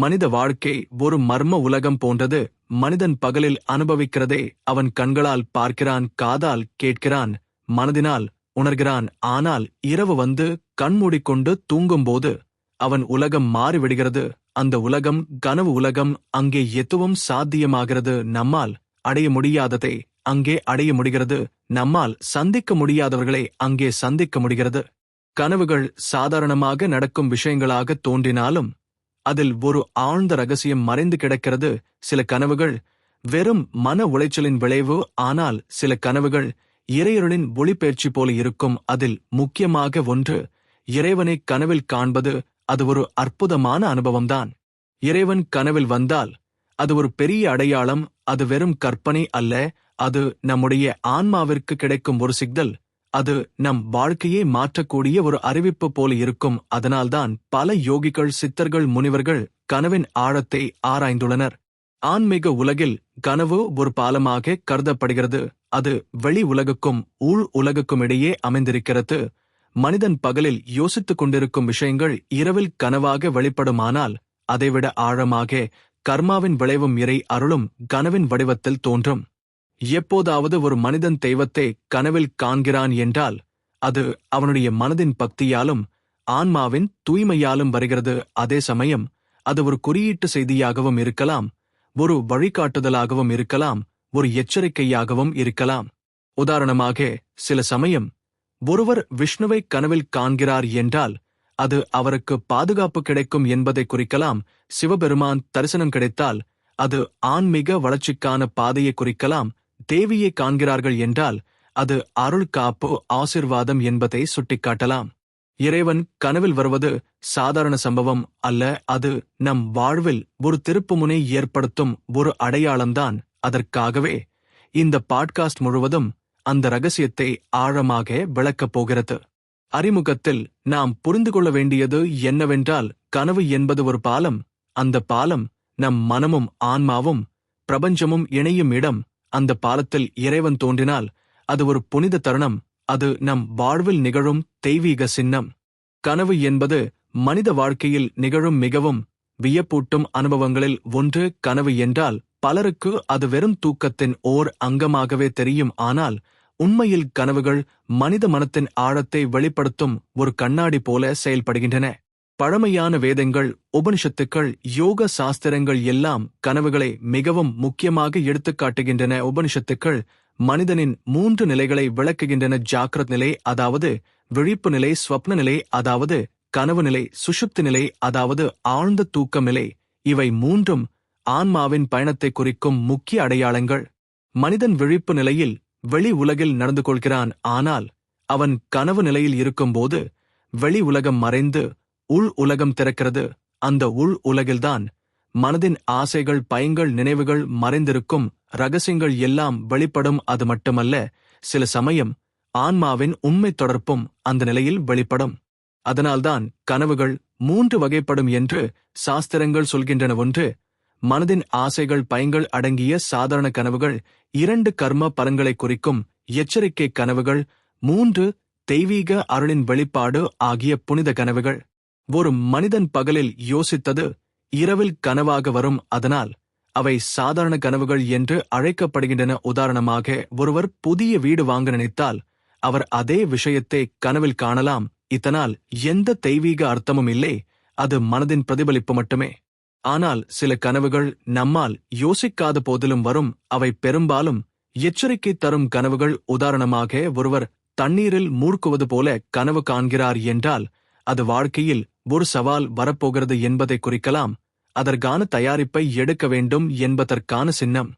மனித வாழ்க்கை ஒரு மர்ம உலகம் போன்றது. மனிதன் பகலில் அனுபவிக்கிறதே அவன் கண்களால் பார்க்கிறான், காதால் கேட்கிறான், மனதினால் உணர்கிறான். ஆனால் இரவு வந்து கண்மூடிக்கொண்டு தூங்கும்போது அவன் உலகம் மாறிவிடுகிறது. அந்த உலகம் கனவு உலகம். அங்கே எதுவும் சாத்தியமாகிறது. நம்மால் அடைய முடியாததை அங்கே அடைய முடிகிறது. நம்மால் சந்திக்க முடியாதவர்களை அங்கே சந்திக்க முடிகிறது. கனவுகள் சாதாரணமாக நடக்கும் விஷயங்களாக தோன்றினாலும் அதில் ஒரு ஆழ்ந்த ரகசியம் மறைந்து கிடக்கிறது. சில கனவுகள் வெறும் மன உளைச்சலின் விளைவு, ஆனால் சில கனவுகள் இறையருளின் ஒளிபெயர்ச்சி போல இருக்கும். அதில் முக்கியமாக ஒன்று, இறைவனை கனவில் காண்பது. அது ஒரு அற்புதமான அனுபவம்தான். இறைவன் கனவில் வந்தால் அது ஒரு பெரிய அடையாளம். அது வெறும் கற்பனை அல்ல, அது நம்முடைய ஆன்மாவிற்கு கிடைக்கும் ஒரு சிக்னல். அது நம் வாழ்க்கையை மாற்றக்கூடிய ஒரு அறிவிப்பு போல இருக்கும். அதனால்தான் பல யோகிகள், சித்தர்கள், முனிவர்கள் கனவின் ஆழத்தை ஆராய்ந்துள்ளனர். ஆன்மீக உலகில் கனவு ஒரு பாலமாக கருதப்படுகிறது. அது வெளி உலகுக்கும் உள் உலகுக்கும் இடையே அமைந்திருக்கிறது. மனிதன் பகலில் யோசித்துக் கொண்டிருக்கும் விஷயங்கள் இரவில் கனவாக வெளிப்படுமானால் அதைவிட ஆழமாக கர்மாவின் விளைவும் இறை அருளும் கனவின் வடிவத்தில் தோன்றும். எப்போதாவது ஒரு மனிதன் தெய்வத்தை கனவில் காண்கிறான் என்றால் அது அவனுடைய மனதின் பக்தியாலும் ஆன்மாவின் தூய்மையாலும் வருகிறது. அதே சமயம் அது ஒரு குறியீட்டு செய்தியாகவும் இருக்கலாம், ஒரு வழிகாட்டுதலாகவும் இருக்கலாம், ஒரு எச்சரிக்கையாகவும் இருக்கலாம். உதாரணமாக, சில சமயம் ஒருவர் விஷ்ணுவை கனவில் காண்கிறார் என்றால் அது அவருக்கு பாதுகாப்பு கிடைக்கும் என்பதை குறிக்கலாம். சிவபெருமான் தரிசனம் கிடைத்தால் அது ஆன்மீக வளர்ச்சிக்கான பாதையை குறிக்கலாம். தேவியை காண்கிறார்கள் என்றால் அது அருள், காப்பு, ஆசிர்வாதம் என்பதை சுட்டிக்காட்டலாம். இறைவன் கனவில் வருவது சாதாரண சம்பவம் அல்ல, அது நம் வாழ்வில் ஒரு திருப்புமுனை ஏற்படுத்தும் ஒரு அடையாளம்தான். அதற்காகவே இந்த பாட்காஸ்ட் முழுவதும் அந்த ரகசியத்தை ஆழமாக விளக்கப் போகிறது. அறிமுகத்தில் நாம் புரிந்து கொள்ள வேண்டியது என்னவென்றால், கனவு என்பது ஒரு பாலம். அந்த பாலம் நம் மனமும் ஆன்மாவும் பிரபஞ்சமும் இணையும் இடம். அந்த பாலத்தில் இறைவன் தோன்றினால் அது ஒரு புனித தருணம். அது நம் வாழ்வில் நிகழும் தெய்வீக சின்னம். கனவு என்பது மனித வாழ்க்கையில் நிகழும் மிகவும் வியப்பூட்டும் அனுபவங்களில் ஒன்று. கனவு என்றால் பலருக்கு அது வெறும் தூக்கத்தின் ஓர் அங்கமாகவே தெரியும். ஆனால் உண்மையில் கனவுகள் மனித மனத்தின் ஆழத்தை வெளிப்படுத்தும் ஒரு கண்ணாடி போல செயல்படுகின்றன. பழமையான வேதங்கள், உபனிஷத்துக்கள், யோக சாஸ்திரங்கள் எல்லாம் கனவுகளை மிகவும் முக்கியமாக எடுத்துக்காட்டுகின்றன. உபனிஷத்துக்கள் மனிதனின் 3 நிலைகளை விளக்குகின்றன. ஜாக்கிரத் நிலை, அதாவது விழிப்பு நிலை; ஸ்வப்ன நிலை, அதாவது கனவு நிலை; சுஷுப்தி நிலை, அதாவது ஆழ்ந்த தூக்கம் நிலை. இவை மூன்றும் ஆன்மாவின் பயணத்தை குறிக்கும் முக்கிய அடையாளங்கள். மனிதன் விழிப்பு நிலையில் வெளி உலகில் நடந்து கொள்கிறான். ஆனால் அவன் கனவு நிலையில் இருக்கும்போது வெளி உலகம் மறைந்து உள் உலகம் திறக்கிறது. அந்த உள் உலகில்தான் மனதின் ஆசைகள், பயங்கள், நினைவுகள் மறைந்திருக்கும் ரகசியங்கள் எல்லாம் வெளிப்படும். அது மட்டுமல்ல, சில சமயம் ஆன்மாவின் உண்மை தொடர்பும் அந்த நிலையில் வெளிப்படும். அதனால்தான் கனவுகள் 3 வகைப்படும் என்று சாஸ்திரங்கள் சொல்கின்றன. ஒன்று, மனதின் ஆசைகள், பயங்கள் அடங்கிய சாதாரண கனவுகள். 2, கர்ம பலன்களை குறிக்கும் எச்சரிக்கை கனவுகள். 3, தெய்வீக அருளின் வெளிப்பாடு ஆகிய புனித கனவுகள். ஒரு மனிதன் பகலில் யோசித்தது இரவில் கனவாக வரும். அதனால் அவை சாதாரண கனவுகள் என்று அழைக்கப்படுகின்றன. உதாரணமாக, ஒருவர் புதிய வீடு வாங்க நினைத்தால் அவர் அதே விஷயத்தை கனவில் காணலாம். இதனால் எந்த தெய்வீக அர்த்தமும் இல்லை, அது மனதின் பிரதிபலிப்பு மட்டுமே. ஆனால் சில கனவுகள் நம்மால் யோசிக்காத போதிலும் வரும். அவை பெரும்பாலும் எச்சரிக்கை தரும் கனவுகள். உதாரணமாக, ஒருவர் தண்ணீரில் மூழ்குவது போல கனவு காண்கிறார் என்றால் அது வாழ்க்கையில் ஒரு சவால் வரப்போகிறது என்பதை குறிக்கலாம். அதற்கான தயாரிப்பை எடுக்க வேண்டும் என்பதற்கான சின்னம்.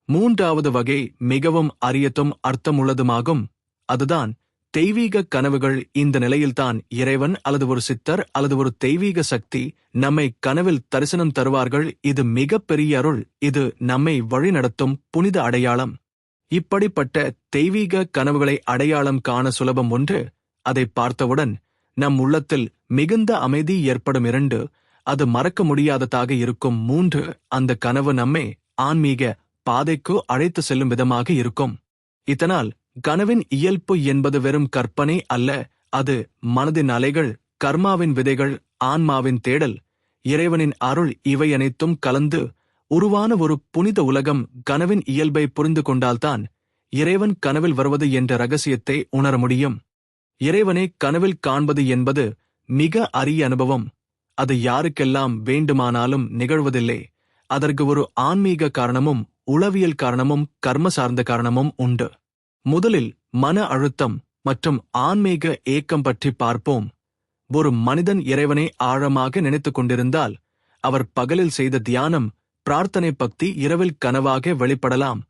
3வது வகை மிகவும் அரியதும் அர்த்தமுள்ளதுமாகும். அதுதான் தெய்வீக கனவுகள். இந்த நிலையில்தான் இறைவன் அல்லது ஒரு சித்தர் அல்லது ஒரு தெய்வீக சக்தி நம்மை கனவில் தரிசனம் தருவார்கள். இது மிகப்பெரிய அருள். இது நம்மை வழிநடத்தும் புனித அடையாளம். இப்படிப்பட்ட தெய்வீக கனவுகளை அடையாளம் காண சுலபம். ஒன்று, அதை பார்த்தவுடன் நம் உள்ளத்தில் மிகுந்த அமைதி ஏற்படும். 2, அது மறக்க முடியாததாக இருக்கும். 3, அந்த கனவு நம்மை ஆன்மீக பாதைக்கு அழைத்து செல்லும் விதமாக இருக்கும். இதனால் கனவின் இயல்பு என்பது வெறும் கற்பனை அல்ல, அது மனதின் அலைகள், கர்மாவின் விதைகள், ஆன்மாவின் தேடல். இறைவனின் அருள் இவை அனைத்தும் கலந்து உருவான ஒரு புனித உலகம். கனவின் இயல்பை புரிந்து கொண்டால்தான் இறைவன் கனவில் வருவது என்ற ரகசியத்தை உணர முடியும். இறைவனை கனவில் காண்பது என்பது மிக அரிய அனுபவம். அது யாருக்கெல்லாம் வேண்டுமானாலும் நிகழ்வதில்லை. அதற்கு ஒரு ஆன்மீக காரணமும் உளவியல் காரணமும் கர்ம சார்ந்த காரணமும் உண்டு. முதலில் மன அழுத்தம் மற்றும் ஆன்மீக ஏக்கம் பற்றி பார்ப்போம். ஒரு மனிதன் இறைவனை ஆழமாக நினைத்துக் கொண்டிருந்தால் அவர் பகலில் செய்த தியானம், பிரார்த்தனை, பக்தி இரவில் கனவாக வெளிப்படலாம்.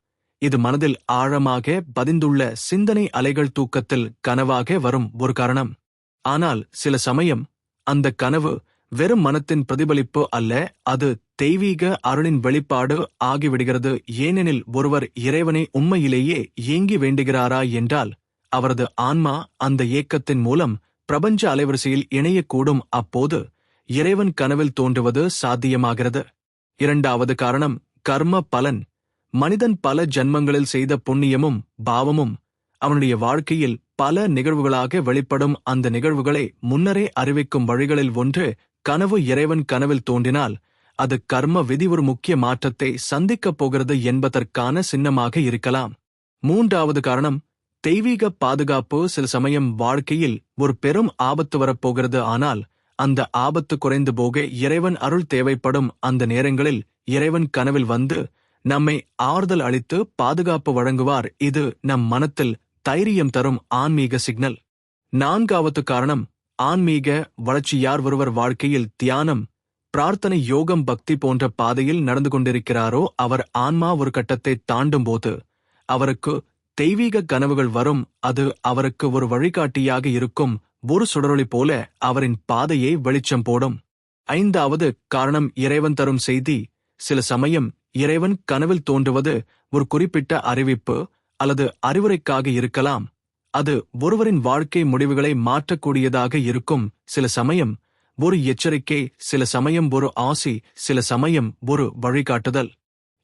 இது மனதில் ஆழமாக பதிந்துள்ள சிந்தனை அலைகள் தூக்கத்தில் கனவாக வரும் ஒரு காரணம். ஆனால் சில சமயம் அந்த கனவு வெறும் மனத்தின் பிரதிபலிப்பு அல்ல, அது தெய்வீக அருளின் வெளிப்பாடு ஆகிவிடுகிறது. ஏனெனில் ஒருவர் இறைவனை உண்மையிலேயே ஏங்கி வேண்டுகிறாரா என்றால் அவரது ஆன்மா அந்த ஏக்கத்தின் மூலம் பிரபஞ்ச அலைவரிசையில் இணையக்கூடும். அப்போது இறைவன் கனவில் தோன்றுவது சாத்தியமாகிறது. இரண்டாவது காரணம் கர்ம பலன். மனிதன் பல ஜன்மங்களில் செய்த புண்ணியமும் பாவமும் அவனுடைய வாழ்க்கையில் பல நிகழ்வுகளாக வெளிப்படும். அந்த நிகழ்வுகளை முன்னரே அறிவிக்கும் வழிகளில் ஒன்று கனவு. இறைவன் கனவில் தோன்றினால் அது கர்ம விதி ஒரு முக்கிய மாற்றத்தை சந்திக்கப் போகிறது என்பதற்கான சின்னமாக இருக்கலாம். மூன்றாவது காரணம் தெய்வீக பாதுகாப்பு. சில சமயம் வாழ்க்கையில் ஒரு பெரும் ஆபத்து வரப்போகிறது, ஆனால் அந்த ஆபத்து குறைந்து போக இறைவன் அருள் தேவைப்படும். அந்த நேரங்களில் இறைவன் கனவில் வந்து நம்மை ஆறுதல் அளித்து பாதுகாப்பு வழங்குவார். இது நம் மனத்தில் தைரியம் தரும் ஆன்மீக சிக்னல். நான்காவது காரணம் ஆன்மீக வளர்ச்சி. யார் ஒருவர் வாழ்க்கையில் தியானம், பிரார்த்தனை, யோகம், பக்தி போன்ற பாதையில் நடந்து கொண்டிருக்கிறாரோ அவர் ஆன்மா ஒரு கட்டத்தை தாண்டும் போது அவருக்கு தெய்வீக கனவுகள் வரும். அது அவருக்கு ஒரு வழிகாட்டியாக இருக்கும், ஒரு சுடரொளி போல அவரின் பாதையை வெளிச்சம் போடும். ஐந்தாவது காரணம் இறைவன் தரும் செய்தி. சில சமயம் இறைவன் கனவில் தோன்றுவது ஒரு குறிப்பிட்ட அறிவிப்பு அல்லது அறிவுரைக்காக இருக்கலாம். அது ஒருவரின் வாழ்க்கை முடிவுகளை மாற்றக்கூடியதாக இருக்கும். சில சமயம் ஒரு எச்சரிக்கை, சில சமயம் ஒரு ஆசி, சில சமயம் ஒரு வழிகாட்டுதல்.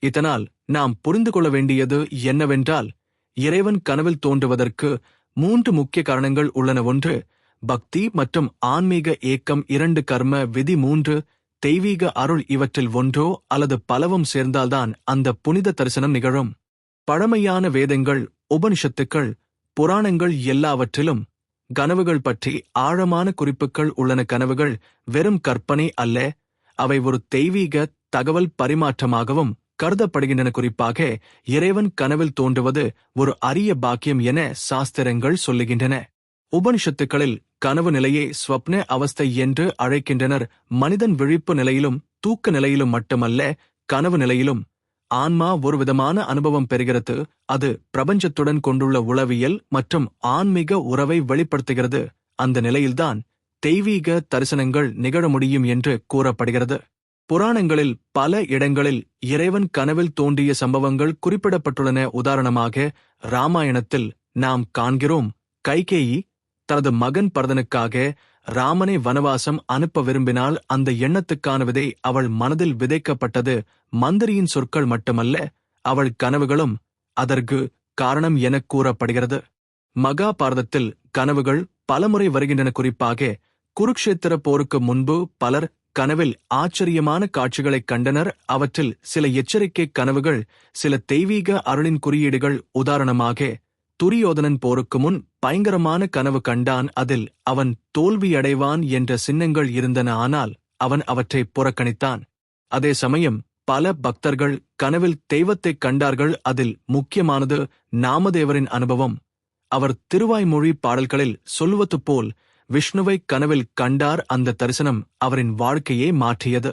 இதனால் நாம் புரிந்து கொள்ள வேண்டியது என்னவென்றால் இறைவன் கனவில் தோன்றுவதற்கு 3 முக்கிய காரணங்கள் உள்ளன. 1 பக்தி மற்றும் ஆன்மீக ஏக்கம். 2 கர்ம விதி. 3 தெய்வீக அருள். இவற்றில் ஒன்றோ அல்லது பலவும் சேர்ந்தால்தான் அந்த புனித தரிசனம் நிகழும். பழமையான வேதங்கள், உபனிஷத்துக்கள், புராணங்கள் எல்லாவற்றிலும் கனவுகள் பற்றி ஆழமான குறிப்புகள் உள்ளன. கனவுகள் வெறும் கற்பனை அல்ல, அவை ஒரு தெய்வீக தகவல் பரிமாற்றமாகவும் கருதப்படுகின்றன. குறிப்பாக இறைவன் கனவில் தோன்றுவது ஒரு அரிய பாக்கியம் என சாஸ்திரங்கள் சொல்லுகின்றன. உபனிஷத்துக்களில் கனவு நிலையை ஸ்வப்ன அவஸ்தை என்று அழைக்கின்றனர். மனிதன் விழிப்பு நிலையிலும் தூக்க நிலையிலும் மட்டுமல்ல, கனவு நிலையிலும் ஆன்மா ஒருவிதமான அனுபவம் பெறுகிறது. அது பிரபஞ்சத்துடன் கொண்டுள்ள உளவியல் மற்றும் ஆன்மீக உறவை வெளிப்படுத்துகிறது. அந்த நிலையில்தான் தெய்வீக தரிசனங்கள் நிகழ முடியும் என்று கூறப்படுகிறது. புராணங்களில் பல இடங்களில் இறைவன் கனவில் தோன்றிய சம்பவங்கள் குறிப்பிடப்பட்டுள்ளன. உதாரணமாக ராமாயணத்தில் நாம் காண்கிறோம், கைகேயி தனது மகன் பரதனுக்காக ராமனை வனவாசம் அனுப்ப விரும்பினால் அந்த எண்ணத்துக்கான விதை அவள் மனதில் விதைக்கப்பட்டது. மந்திரியின் சொற்கள் மட்டுமல்ல, அவள் கனவுகளும் அதற்கு காரணம் எனக் கூறப்படுகிறது. மகாபாரதத்தில் கனவுகள் பலமுறை வருகின்றன. குறிப்பாக குருக்ஷேத்திர போருக்கு முன்பு பலர் கனவில் ஆச்சரியமான காட்சிகளைக் கண்டனர். அவற்றில் சில எச்சரிக்கை கனவுகள், சில தெய்வீக அருளின் குறியீடுகள். உதாரணமாக துரியோதனன் போருக்கு முன் பயங்கரமான கனவு கண்டான். அதில் அவன் தோல்வியடைவான் என்ற சின்னங்கள் இருந்தன, ஆனால் அவன் அவற்றை புறக்கணித்தான். அதே சமயம் பல பக்தர்கள் கனவில் தெய்வத்தைக் கண்டார்கள். அதில் முக்கியமானது நாமதேவரின் அனுபவம். அவர் திருவாய்மொழி பாடல்களில் சொல்வது போல் விஷ்ணுவை கனவில் கண்டார். அந்த தரிசனம் அவரின் வாழ்க்கையை மாற்றியது.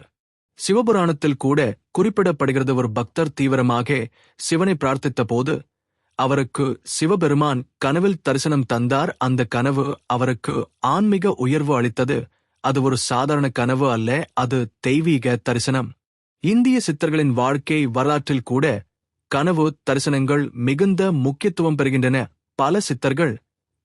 சிவபுராணத்தில் கூட குறிப்பிடப்படுகிறது, ஒரு பக்தர் தீவிரமாக சிவனை பிரார்த்தித்த போது அவருக்கு சிவபெருமான் கனவில் தரிசனம் தந்தார். அந்த கனவு அவருக்கு ஆன்மீக உயர்வு அளித்தது. அது ஒரு சாதாரண கனவு அல்ல, அது தெய்வீக தரிசனம். இந்திய சித்தர்களின் வாழ்க்கை வரலாற்றில் கூட கனவு தரிசனங்கள் மிகுந்த முக்கியத்துவம் பெறுகின்றன. பல சித்தர்கள்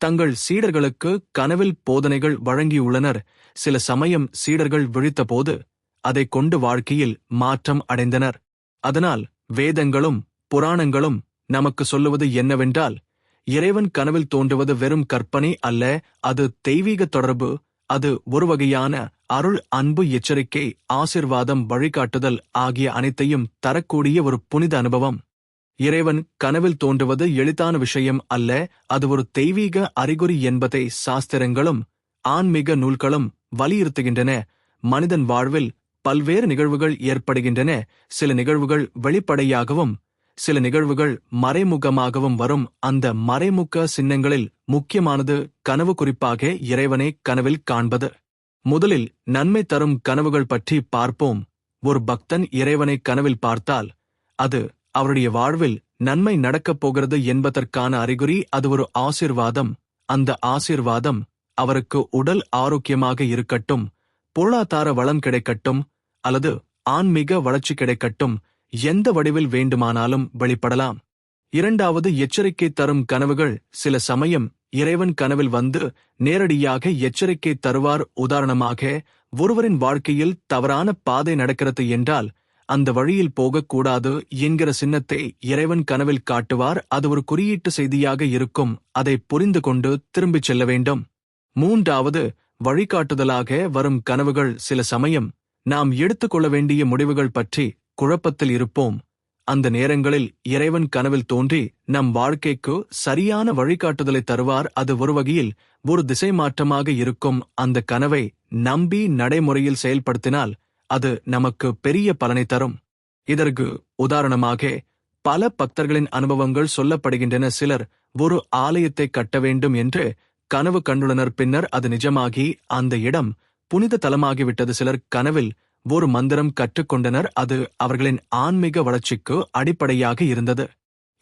தங்கள் சீடர்களுக்கு கனவில் போதனைகள் வழங்கியுள்ளனர். சில சமயம் சீடர்கள் விழித்தபோது அதைக் கொண்டு வாழ்க்கையில் மாற்றம் அடைந்தனர். அதனால் வேதங்களும் புராணங்களும் நமக்கு சொல்லுவது என்னவென்றால், இறைவன் கனவில் தோன்றுவது வெறும் கற்பனை அல்ல, அது தெய்வீக தொடர்பு. அது ஒரு வகையான அருள், அன்பு, எச்சரிக்கை, ஆசிர்வாதம், வழிகாட்டுதல் ஆகிய அனைத்தையும் தரக்கூடிய ஒரு புனித அனுபவம். இறைவன் கனவில் தோன்றுவது எளிதான விஷயம் அல்ல, அது ஒரு தெய்வீக அறிகுறி என்பதை சாஸ்திரங்களும் ஆன்மீக நூல்களும் வலியுறுத்துகின்றன. மனிதன் வாழ்வில் பல்வேறு நிகழ்வுகள் ஏற்படுகின்றன. சில நிகழ்வுகள் வெளிப்படையாகவும் சில நிகழ்வுகள் மறைமுகமாகவும் வரும். அந்த மறைமுக சின்னங்களில் முக்கியமானது கனவு, குறிப்பாக இறைவனை கனவில் காண்பது. முதலில் நன்மை தரும் கனவுகள் பற்றி பார்ப்போம். ஒரு பக்தன் இறைவனை கனவில் பார்த்தால் அது அவருடைய வாழ்வில் நன்மை நடக்கப் போகிறது என்பதற்கான அறிகுறி. அது ஒரு ஆசீர்வாதம். அந்த ஆசீர்வாதம் அவருக்கு உடல் ஆரோக்கியமாக இருக்கட்டும், பொருளாதார வளம் கிடைக்கட்டும் அல்லது ஆன்மீக வளர்ச்சி கிடைக்கட்டும், எந்த வடிவில் வேண்டுமானாலும் வெளிப்படலாம். இரண்டாவது, எச்சரிக்கை தரும் கனவுகள். சில சமயம் இறைவன் கனவில் வந்து நேரடியாக எச்சரிக்கை தருவார். உதாரணமாக, ஒருவரின் வாழ்க்கையில் தவறான பாதை நடக்கிறது என்றால் அந்த வழியில் போகக்கூடாது என்கிற சின்னத்தை இறைவன் கனவில் காட்டுவார். அது ஒரு குறியீட்டு செய்தியாக இருக்கும். அதை புரிந்து கொண்டு திரும்பிச் செல்ல வேண்டும். மூன்றாவது, வழிகாட்டுதலாக வரும் கனவுகள். சில சமயம் நாம் எடுத்துக்கொள்ள வேண்டிய முடிவுகள் பற்றி குழப்பத்தில் இருப்போம். அந்த நேரங்களில் இறைவன் கனவில் தோன்றி நம் வாழ்க்கைக்கு சரியான வழிகாட்டுதலை தருவார். அது ஒரு வகையில் ஒரு திசை மாற்றமாக இருக்கும். அந்த கனவை நம்பி நடைமுறையில் செயல்படுத்தினால் அது நமக்கு பெரிய பலனை தரும். இதற்கு உதாரணமாக பல பக்தர்களின் அனுபவங்கள் சொல்லப்படுகின்றன. சிலர் ஒரு ஆலயத்தை கட்ட வேண்டும் என்று கனவு கண்டுள்ளனர். பின்னர் அது நிஜமாகி அந்த இடம் புனித தலமாகிவிட்டது. சிலர் கனவில் ஒரு மந்திரம் கற்றுக்கொண்டனர். அது அவர்களின் ஆன்மீக வளர்ச்சிக்கு அடிப்படையாக இருந்தது.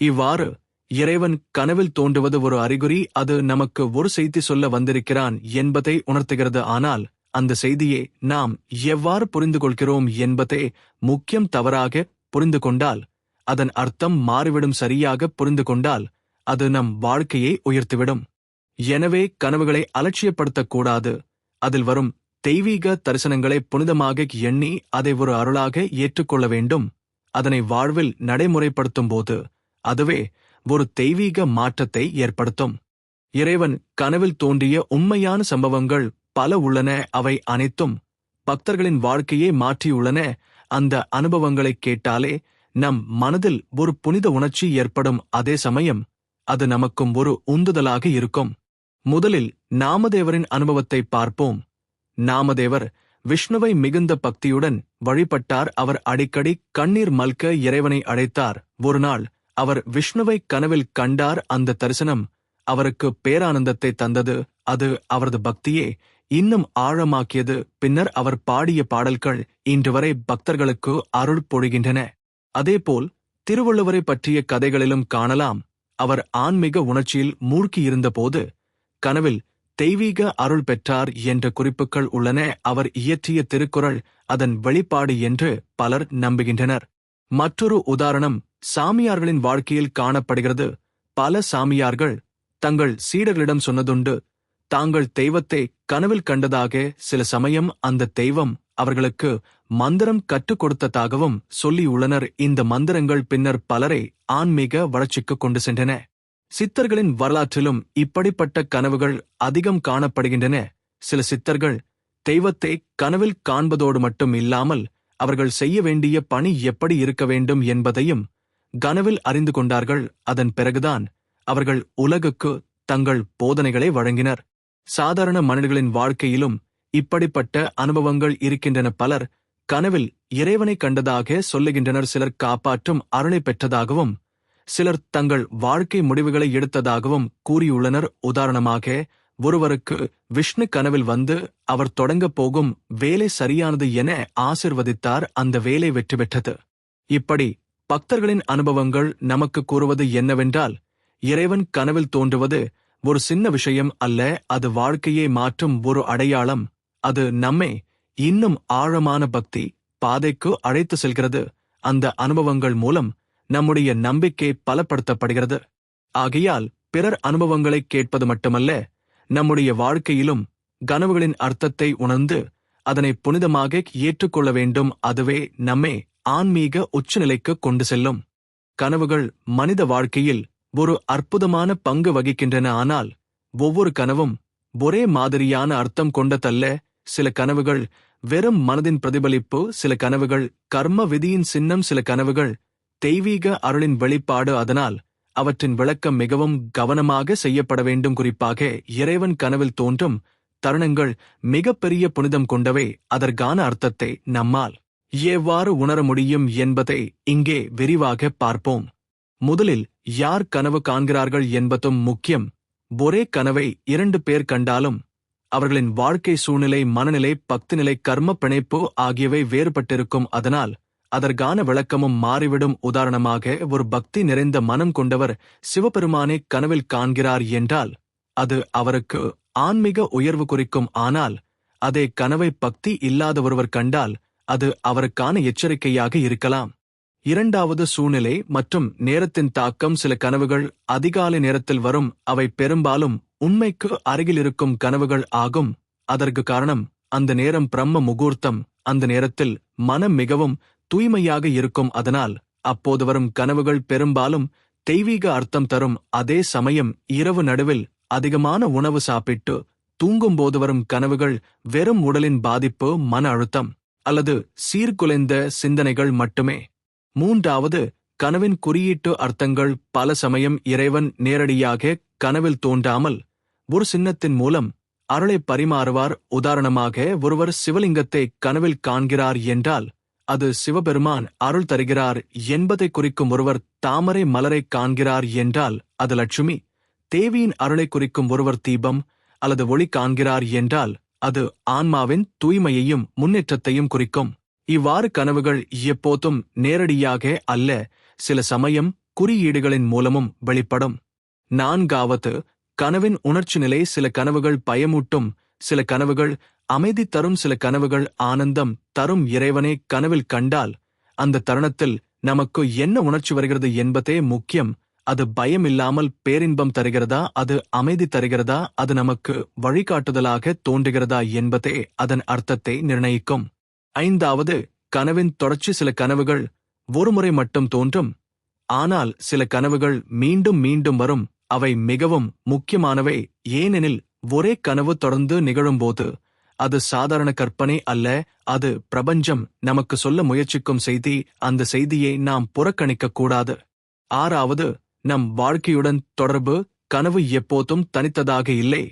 இவ்வாறு இறைவன் கனவில் தோன்றுவது ஒரு அறிகுறி. அது நமக்கு ஒரு செய்தி சொல்ல வந்திருக்கிறான் என்பதை உணர்த்துகிறது. ஆனால் அந்த செய்தியை நாம் எவ்வாறு புரிந்து கொள்கிறோம் என்பதே முக்கியம். தவறாக புரிந்து கொண்டால் அதன் அர்த்தம் மாறிவிடும். சரியாக புரிந்து கொண்டால் அது நம் வாழ்க்கையை உயர்த்திவிடும். எனவே கனவுகளை அலட்சியப்படுத்தக்கூடாது. அதில் வரும் தெய்வீக தரிசனங்களை புனிதமாக எண்ணி அதை ஒரு அருளாக ஏற்றுக்கொள்ள வேண்டும். அதனை வாழ்வில் நடைமுறைப்படுத்தும் போது அதுவே ஒரு தெய்வீக மாற்றத்தை ஏற்படுத்தும். இறைவன் கனவில் தோன்றிய உண்மையான சம்பவங்கள் பல உள்ளன. அவை அனைத்தும் பக்தர்களின் வாழ்க்கையை மாற்றியுள்ளன. அந்த அனுபவங்களை கேட்டாலே நம் மனதில் ஒரு புனித உணர்ச்சி ஏற்படும். அதே சமயம் அது நமக்கும் ஒரு உந்துதலாக இருக்கும். முதலில் நாமதேவரின் அனுபவத்தை பார்ப்போம். நாமதேவர் விஷ்ணுவை மிகுந்த பக்தியுடன் வழிபட்டார். அவர் அடிக்கடி கண்ணீர் மல்க இறைவனை அழைத்தார். ஒரு நாள் அவர் விஷ்ணுவை கனவில் கண்டார். அந்த தரிசனம் அவருக்கு பேரானந்தத்தை தந்தது. அது அவரது பக்தியே இன்னும் ஆழமாக்கியது. பின்னர் அவர் பாடிய பாடல்கள் இன்று வரை பக்தர்களுக்கு அருள் பொழிகின்றன. அதேபோல் திருவள்ளுவரை பற்றிய கதைகளிலும் காணலாம். அவர் ஆன்மீக உணர்ச்சியில் மூழ்கியிருந்தபோது கனவில் தெய்வீக அருள் பெற்றார் என்ற குறிப்புகள் உள்ளன. அவர் இயற்றிய திருக்குறள் அதன் வெளிப்பாடு என்று பலர் நம்புகின்றனர். மற்றொரு உதாரணம் சாமியார்களின் வாழ்க்கையில் காணப்படுகிறது. பல சாமியார்கள் தங்கள் சீடர்களிடம் சொன்னதுண்டு, தாங்கள் தெய்வத்தை கனவில் கண்டதாக. சில சமயம் அந்த தெய்வம் அவர்களுக்கு மந்திரம் கற்றுக் கொடுத்ததாகவும் சொல்லியுள்ளனர். இந்த மந்திரங்கள் பின்னர் பலரை ஆன்மீக வளர்ச்சிக்கு கொண்டு சென்றன. சித்தர்களின் வரலாற்றிலும் இப்படிப்பட்ட கனவுகள் அதிகம் காணப்படுகின்றன. சில சித்தர்கள் தெய்வத்தை கனவில் காண்பதோடு மட்டும் இல்லாமல் அவர்கள் செய்ய வேண்டிய பணி எப்படி இருக்க வேண்டும் என்பதையும் கனவில் அறிந்து கொண்டார்கள். அதன் பிறகுதான் அவர்கள் உலகுக்கு தங்கள் போதனைகளை வழங்கினர். சாதாரண மனிதர்களின் வாழ்க்கையிலும் இப்படிப்பட்ட அனுபவங்கள் இருக்கின்றன. பலர் கனவில் இறைவனை கண்டதாக சொல்லுகின்றனர். சிலர் காப்பாற்றும் அருளை பெற்றதாகவும் சிலர் தங்கள் வாழ்க்கை முடிவுகளை எடுத்ததாகவும் கூறியுள்ளனர். உதாரணமாக, ஒருவருக்கு விஷ்ணு கனவில் வந்து அவர் தொடங்கப் போகும் வேலை சரியானது என ஆசிர்வதித்தார். அந்த வேலை வெற்றி பெற்றது. இப்படி பக்தர்களின் அனுபவங்கள் நமக்கு கூறுவது என்னவென்றால், இறைவன் கனவில் தோன்றுவது ஒரு சின்ன விஷயம் அல்ல, அது வாழ்க்கையை மாற்றும் ஒரு அடையாளம். அது நம்மை இன்னும் ஆழமான பக்தி பாதைக்கு அழைத்து செல்கிறது. அந்த அனுபவங்கள் மூலம் நம்முடைய நம்பிக்கை பலப்படுத்தப்படுகிறது. ஆகையால் பிறர் அனுபவங்களை கேட்பது மட்டுமல்ல, நம்முடைய வாழ்க்கையிலும் கனவுகளின் அர்த்தத்தை உணர்ந்து அதனை புனிதமாக ஏற்றுக்கொள்ள வேண்டும். அதுவே நம்மை ஆன்மீக உச்சநிலைக்கு கொண்டு செல்லும். கனவுகள் மனித வாழ்க்கையில் ஒரு அற்புதமான பங்கு வகிக்கின்றன. ஆனால் ஒவ்வொரு கனவும் ஒரே மாதிரியான அர்த்தம் கொண்டதல்ல. சில கனவுகள் வெறும் மனதின் பிரதிபலிப்பு, சில கனவுகள் கர்ம விதியின் சின்னம், சில கனவுகள் தெய்வீக அருளின் வெளிப்பாடு. அதனால் அவற்றின் விளக்கம் மிகவும் கவனமாக செய்யப்பட வேண்டும். குறிப்பாக இறைவன் கனவில் தோன்றும் தருணங்கள் மிகப்பெரிய புனிதம் கொண்டவை. அதற்கான அர்த்தத்தை நம்மால் எவ்வாறு உணர முடியும் என்பதை இங்கே விரிவாக பார்ப்போம். முதலில் யார் கனவு காண்கிறார்கள் என்பதும் முக்கியம். ஒரே கனவை 2 பேர் கண்டாலும் அவர்களின் வாழ்க்கை சூழ்நிலை, மனநிலை, பக்தி நிலை, கர்ம பிணைப்பு ஆகியவை வேறுபட்டிருக்கும். அதனால் அதற்கான விளக்கமும் மாறிவிடும். உதாரணமாக, ஒரு பக்தி நிறைந்த மனம் கொண்டவர் சிவபெருமானை கனவில் காண்கிறார் என்றால் அது அவருக்கு ஆன்மீக உயர்வு குறிக்கும். ஆனால் அதே கனவை பக்தி இல்லாத ஒருவர் கண்டால் அது அவருக்கான எச்சரிக்கையாக இருக்கலாம். இரண்டாவது, சூழ்நிலை மற்றும் நேரத்தின் தாக்கம். சில கனவுகள் அதிகாலை நேரத்தில் வரும். அவை பெரும்பாலும் உண்மைக்கு அருகில் இருக்கும் கனவுகள் ஆகும். அதற்கு காரணம், அந்த நேரம் பிரம்ம முகூர்த்தம். அந்த நேரத்தில் மனம் மிகவும் தூய்மையாக இருக்கும். அதனால் அப்போது வரும் கனவுகள் பெரும்பாலும் தெய்வீக அர்த்தம் தரும். அதே சமயம் இரவு நடுவில் அதிகமான உணவு சாப்பிட்டு தூங்கும்போது வரும் கனவுகள் வெறும் உடலின் பாதிப்பு, மன அழுத்தம் அல்லது சீர்குலைந்த சிந்தனைகள் மட்டுமே. மூன்றாவது, கனவின் குறியீட்டு அர்த்தங்கள். பல சமயம் இறைவன் நேரடியாக கனவில் தோன்றாமல் ஒரு சின்னத்தின் மூலம் அருளை பரிமாறுவார். உதாரணமாக, ஒருவர் சிவலிங்கத்தை கனவில் காண்கிறார் என்றால் அது சிவபெருமான் அருள் தருகிறார் என்பதை குறிக்கும். ஒருவர் தாமரை மலரை காண்கிறார் என்றால் அது லட்சுமி தேவியின் அருளை குறிக்கும். ஒருவர் தீபம் அல்லது ஒளி காண்கிறார் என்றால் அது ஆன்மாவின் தூய்மையையும் முன்னேற்றத்தையும் குறிக்கும். இவ்வாறு கனவுகள் எப்போதும் நேரடியாக அல்ல, சில சமயம் குறியீடுகளின் மூலமும் வெளிப்படும். நான்காவது, கனவின் உணர்ச்சி நிலை. சில கனவுகள் பயமூட்டும், சில கனவுகள் அமைதி தரும், சில கனவுகள் ஆனந்தம் தரும். இறைவனை கனவில் கண்டால் அந்த தருணத்தில் நமக்கு என்ன உணர்ச்சி வருகிறது என்பதே முக்கியம். அது பயம் இல்லாமல் பேரின்பம் தருகிறதா, அது அமைதி தருகிறதா, அது நமக்கு வழிகாட்டுதலாக தோன்றுகிறதா என்பதே அதன் அர்த்தத்தை நிர்ணயிக்கும். ஐந்தாவது, கனவின் தொடர்ச்சி. சில கனவுகள் ஒருமுறை மட்டும் தோன்றும், ஆனால் சில கனவுகள் மீண்டும் மீண்டும் வரும். அவை மிகவும் முக்கியமானவை, ஏனெனில் ஒரே கனவு தொடர்ந்து நிகழும்போது அது சாதாரண கற்பனை அல்ல, அது பிரபஞ்சம் நமக்கு சொல்ல முயற்சிக்கும் செய்தி. அந்த செய்தியை நாம் புறக்கணிக்க கூடாது. ஆறாவது, நம் வாழ்க்கையுடன் தொடர்பு. கனவு எப்போதும் தனித்ததாக இல்லை,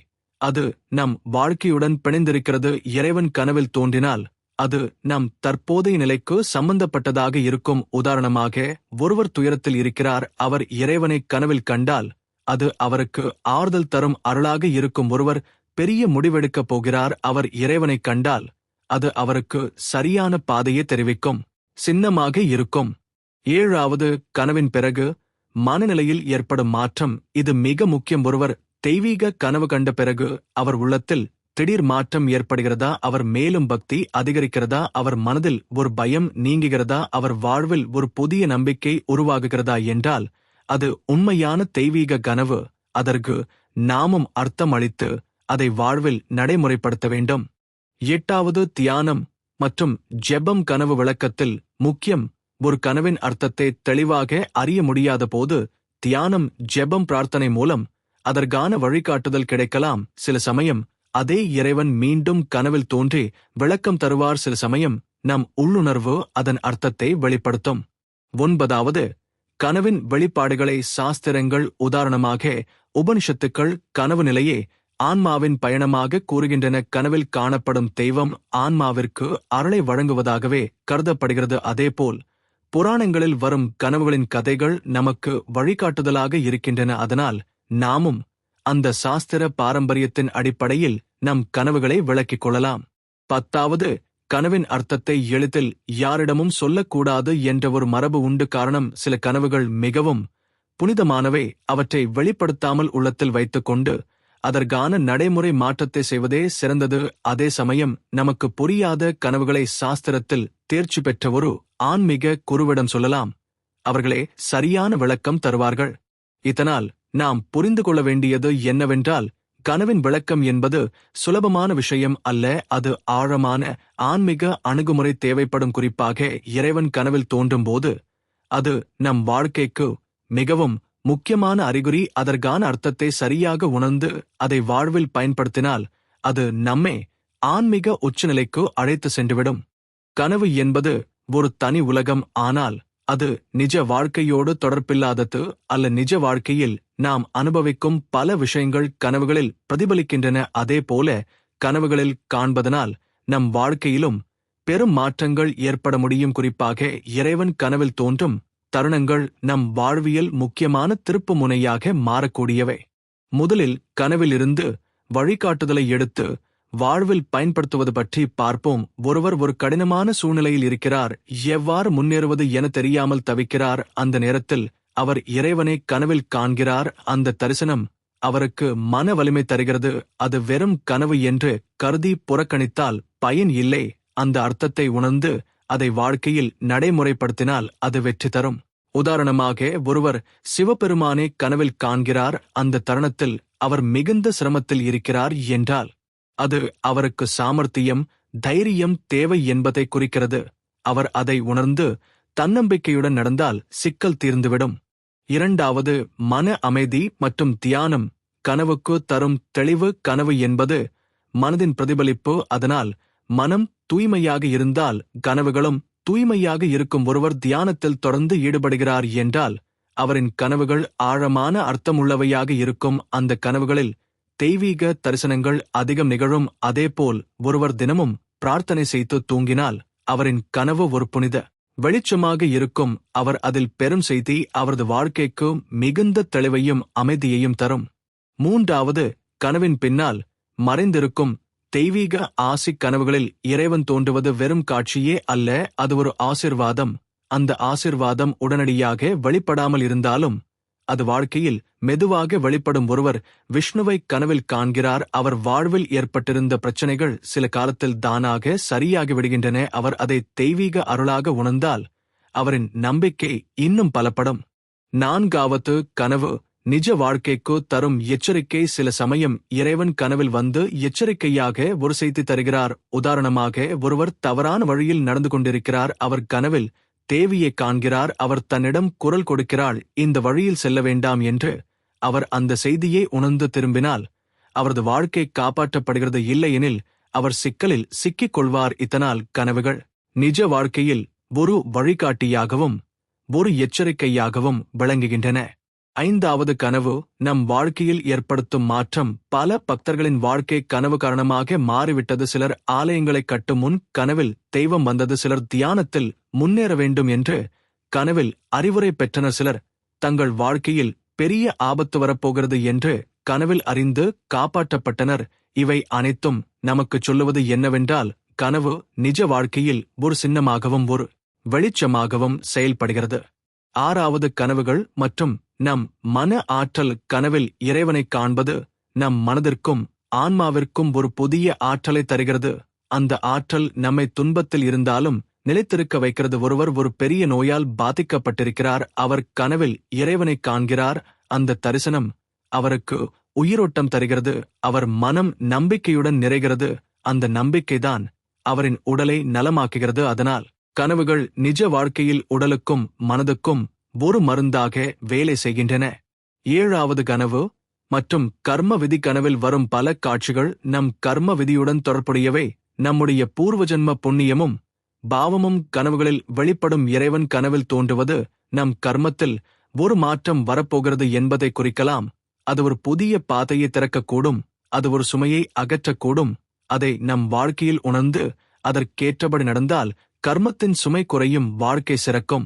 அது நம் வாழ்க்கையுடன் பிணைந்திருக்கிறது. இறைவன் கனவில் தோன்றினால் அது நம் தற்போதைய நிலைக்கு சம்பந்தப்பட்டதாக இருக்கும். உதாரணமாக, ஒருவர் துயரத்தில் இருக்கிறார். அவர் இறைவனை கனவில் கண்டால் அது அவருக்கு ஆறுதல் தரும் அருளாக இருக்கும். ஒருவர் பெரிய முடிவெடுக்கப் போகிறார். அவர் இறைவனை கண்டால் அது அவருக்கு சரியான பாதையை தெரிவிக்கும் சின்னமாக இருக்கும். ஏழாவது, கனவின் பிறகு மனநிலையில் ஏற்படும் மாற்றம். இது மிக முக்கியம். ஒருவர் தெய்வீக கனவு கண்ட பிறகு அவர் உள்ளத்தில் திடீர் மாற்றம் ஏற்படுகிறதா, அவர் மேலும் பக்தி அதிகரிக்கிறதா, அவர் மனதில் ஒரு பயம் நீங்குகிறதா, அவர் வாழ்வில் ஒரு புதிய நம்பிக்கை உருவாகுகிறதா என்றால் அது உண்மையான தெய்வீக கனவு. அதற்கு நாமும் அர்த்தம் அளித்து அதை வாழ்வில் நடைமுறைப்படுத்த வேண்டும். எட்டாவது, தியானம் மற்றும் ஜெபம். கனவு விளக்கத்தில் முக்கியம். ஒரு கனவின் அர்த்தத்தை தெளிவாக அறிய முடியாத போது தியானம், ஜெபம், பிரார்த்தனை மூலம் அதற்கான வழிகாட்டுதல் கிடைக்கலாம். சில சமயம் அதே இறைவன் மீண்டும் கனவில் தோன்றி விளக்கம் தருவார். சில சமயம் நம் உள்ளுணர்வு அதன் அர்த்தத்தை வெளிப்படுத்தும். ஒன்பதாவது, கனவின் வெளிப்பாடுகளை சாஸ்திரங்கள், உதாரணமாக உபனிஷத்துக்கள், கனவு நிலையே ஆன்மாவின் பயணமாக கூறுகின்றன. கனவில் காணப்படும் தெய்வம் ஆன்மாவிற்கு அருளை வழங்குவதாகவே கருதப்படுகிறது. அதேபோல் புராணங்களில் வரும் கனவுகளின் கதைகள் நமக்கு வழிகாட்டுதலாக இருக்கின்றன. அதனால் நாமும் அந்த சாஸ்திர பாரம்பரியத்தின் அடிப்படையில் நம் கனவுகளை விளக்கிக் கொள்ளலாம். பத்தாவது, கனவின் அர்த்தத்தை எளிதில் யாரிடமும் சொல்லக்கூடாது என்ற ஒரு மரபு உண்டு. காரணம், சில கனவுகள் மிகவும் புனிதமானவை. அவற்றை வெளிப்படுத்தாமல் உள்ளத்தில் வைத்துக்கொண்டு அதற்கான நடைமுறை மாற்றத்தை செய்வதே சிறந்தது. அதே சமயம் நமக்கு புரியாத கனவுகளை சாஸ்திரத்தில் தேர்ச்சி பெற்ற ஒரு ஆன்மீக குருவிடம் சொல்லலாம். அவர்களே சரியான விளக்கம் தருவார்கள். இதனால் நாம் புரிந்து கொள்ள வேண்டியது என்னவென்றால், கனவின் விளக்கம் என்பது சுலபமான விஷயம் அல்ல, அது ஆழமான ஆன்மீக அணுகுமுறை தேவைப்படும். குறிப்பாக இறைவன் கனவில் தோன்றும் போது அது நம் வாழ்க்கைக்கு மிகவும் முக்கியமான அறிகுறி அதற்கான அர்த்தத்தை சரியாக உணர்ந்து அதை வாழ்வில் பயன்படுத்தினால் அது நம்மை ஆன்மீக உச்சநிலைக்கு அழைத்து சென்றுவிடும். கனவு என்பது ஒரு தனி உலகம், ஆனால் அது நிஜ வாழ்க்கையோடு தொடர்பில்லாதது அல்ல. நிஜ வாழ்க்கையில் நாம் அனுபவிக்கும் பல விஷயங்கள் கனவுகளில் பிரதிபலிக்கின்றன. அதேபோல கனவுகளில் காண்பதனால் நம் வாழ்க்கையிலும் பெரும் மாற்றங்கள் ஏற்பட முடியும். குறிப்பாக இறைவன் கனவில் தோன்றும் தருணங்கள் நம் வாழ்வியல் முக்கியமான திருப்பு முனையாக மாறக்கூடியவை. முதலில் கனவிலிருந்து வழிகாட்டுதலை எடுத்து வாழ்வில் பயன்படுத்துவது பற்றி பார்ப்போம். ஒருவர் ஒரு கடினமான சூழ்நிலையில் இருக்கிறார், எவ்வாறு முன்னேறுவது என தெரியாமல் தவிக்கிறார். அந்த நேரத்தில் அவர் இறைவனை கனவில் காண்கிறார். அந்த தரிசனம் அவருக்கு மன வலிமை தருகிறது. அது வெறும் கனவு என்று கருதி புறக்கணித்தால் பயன் இல்லை. அந்த அர்த்தத்தை உணர்ந்து அதை வாழ்க்கையில் நடைமுறைப்படுத்தினால் அது வெற்றி தரும். உதாரணமாக, ஒருவர் சிவபெருமானை கனவில் காண்கிறார். அந்த தருணத்தில் அவர் மிகுந்த சிரமத்தில் இருக்கிறார் என்றால் அது அவருக்கு சாமர்த்தியம், தைரியம் தேவை என்பதை குறிக்கிறது. அவர் அதை உணர்ந்து தன்னம்பிக்கையுடன் நடந்தால் சிக்கல் தீர்ந்துவிடும். இரண்டாவது, மன அமைதி மற்றும் தியானம். கனவுக்கு தரும் தெளிவு. கனவு என்பது மனதின் பிரதிபலிப்பு. அதனால் மனம் தூய்மையாக இருந்தால் கனவுகளும் தூய்மையாக இருக்கும். ஒருவர் தியானத்தில் தொடர்ந்து ஈடுபடுகிறார் என்றால் அவரின் கனவுகள் ஆழமான அர்த்தமுள்ளவையாக இருக்கும். அந்த கனவுகளில் தெய்வீக தரிசனங்கள் அதிகம் நிகழும். அதேபோல் ஒருவர் தினமும் பிரார்த்தனை செய்து தூங்கினால் அவரின் கனவு ஒரு புனித வெளிச்சமாக இருக்கும். அவர் அதில் பெரும் செய்தி அவரது வாழ்க்கைக்கு மிகுந்த தெளிவையும் அமைதியையும் தரும். மூன்றாவது, கனவின் பின்னால் மறைந்திருக்கும் தெய்வீக ஆசி. கனவுகளில் இறைவன் தோன்றுவது வெறும் காட்சியே அல்ல, அது ஒரு ஆசிர்வாதம். அந்த ஆசிர்வாதம் உடனடியாக வெளிப்படாமல் இருந்தாலும் அது வாழ்க்கையில் மெதுவாக வெளிப்படும். ஒருவர் விஷ்ணுவை கனவில் காண்கிறார். அவர் வாழ்வில் ஏற்பட்டிருந்த பிரச்சனைகள் சில காலத்தில் தானாக சரியாகி விடுகின்றன. அவர் அதை தெய்வீக அருளாக உணர்ந்தால் அவரின் நம்பிக்கை இன்னும் பலப்படும். நான்காவது, கனவு நிஜ வாழ்க்கைக்கு தரும் எச்சரிக்கை. சில சமயம் இறைவன் கனவில் வந்து எச்சரிக்கையாக ஒரு செய்தி தருகிறார். உதாரணமாக, ஒருவர் தவறான வழியில் நடந்து கொண்டிருக்கிறார். அவர் கனவில் தேவியை காண்கிறார். அவர் தன்னிடம் குரல் கொடுக்கிறாள், இந்த வழியில் செல்ல வேண்டாம் என்று. அவர் அந்த செய்தியை உணர்ந்து திரும்பினால் அவரது வாழ்க்கை காப்பாற்றப்படுகிறது. இல்லையெனில் அவர் சிக்கலில் சிக்கிக் கொள்வார். இதனால் கனவுகள் நிஜ வாழ்க்கையில் ஒரு வழிகாட்டியாகவும் ஒரு எச்சரிக்கையாகவும் விளங்குகின்றன. ஐந்தாவது, கனவு நம் வாழ்க்கையில் ஏற்படுத்தும் மாற்றம். பல பக்தர்களின் வாழ்க்கை கனவு காரணமாக மாறிவிட்டது. சிலர் ஆலயங்களை கட்டும் முன் கனவில் தெய்வம் வந்தது. சிலர் தியானத்தில் முன்னேற வேண்டும் என்று கனவில் அறிவுரை பெற்றனர். சிலர் தங்கள் வாழ்க்கையில் பெரிய ஆபத்து வரப்போகிறது என்று கனவில் அறிந்து காப்பாற்றப்பட்டனர். இவை அனைத்தும் நமக்குச் சொல்லுவது என்னவென்றால், கனவு நிஜ வாழ்க்கையில் ஒரு சின்னமாகவும் ஒரு வெளிச்சமாகவும் செயல்படுகிறது. ஆறாவது, கனவுகள் மற்றும் நம் மன ஆற்றல். கனவில் இறைவனை காண்பது நம் மனதிற்கும் ஆன்மாவிற்கும் ஒரு புதிய ஆற்றலை தருகிறது. அந்த ஆற்றல் நம்மை துன்பத்தில் இருந்தாலும் நிலைத்திருக்க வைக்கிறது. ஒருவர் ஒரு பெரிய நோயால் பாதிக்கப்பட்டிருக்கிறார். அவர் கனவில் இறைவனை காண்கிறார். அந்த தரிசனம் அவருக்கு உயிரோட்டம் தருகிறது. அவர் மனம் நம்பிக்கையுடன் நிறைகிறது. அந்த நம்பிக்கைதான் அவரின் உடலை நலமாக்குகிறது. அதனால் கனவுகள் நிஜ வாழ்க்கையில் உடலுக்கும் மனதுக்கும் ஒரு மருந்தாக வேலை செய்கின்றன. ஏழாவது, கனவு மற்றும் கர்ம விதி. கனவில் வரும் பல காட்சிகள் நம் கர்ம விதியுடன் தொடர்புடையவை. நம்முடைய பூர்வஜன்ம புண்ணியமும் பாவமும் கனவுகளில் வெளிப்படும். இறைவன் கனவில் தோன்றுவது நம் கர்மத்தில் ஒரு மாற்றம் வரப்போகிறது என்பதை குறிக்கலாம். அது ஒரு புதிய பாதையை திறக்கக்கூடும். அது ஒரு சுமையை அகற்றக்கூடும். அதை நம் வாழ்க்கையில் உணர்ந்து அதற்கேற்றபடி நடந்தால் கர்மத்தின் சுமை குறையும், வாழ்க்கை சிறக்கும்.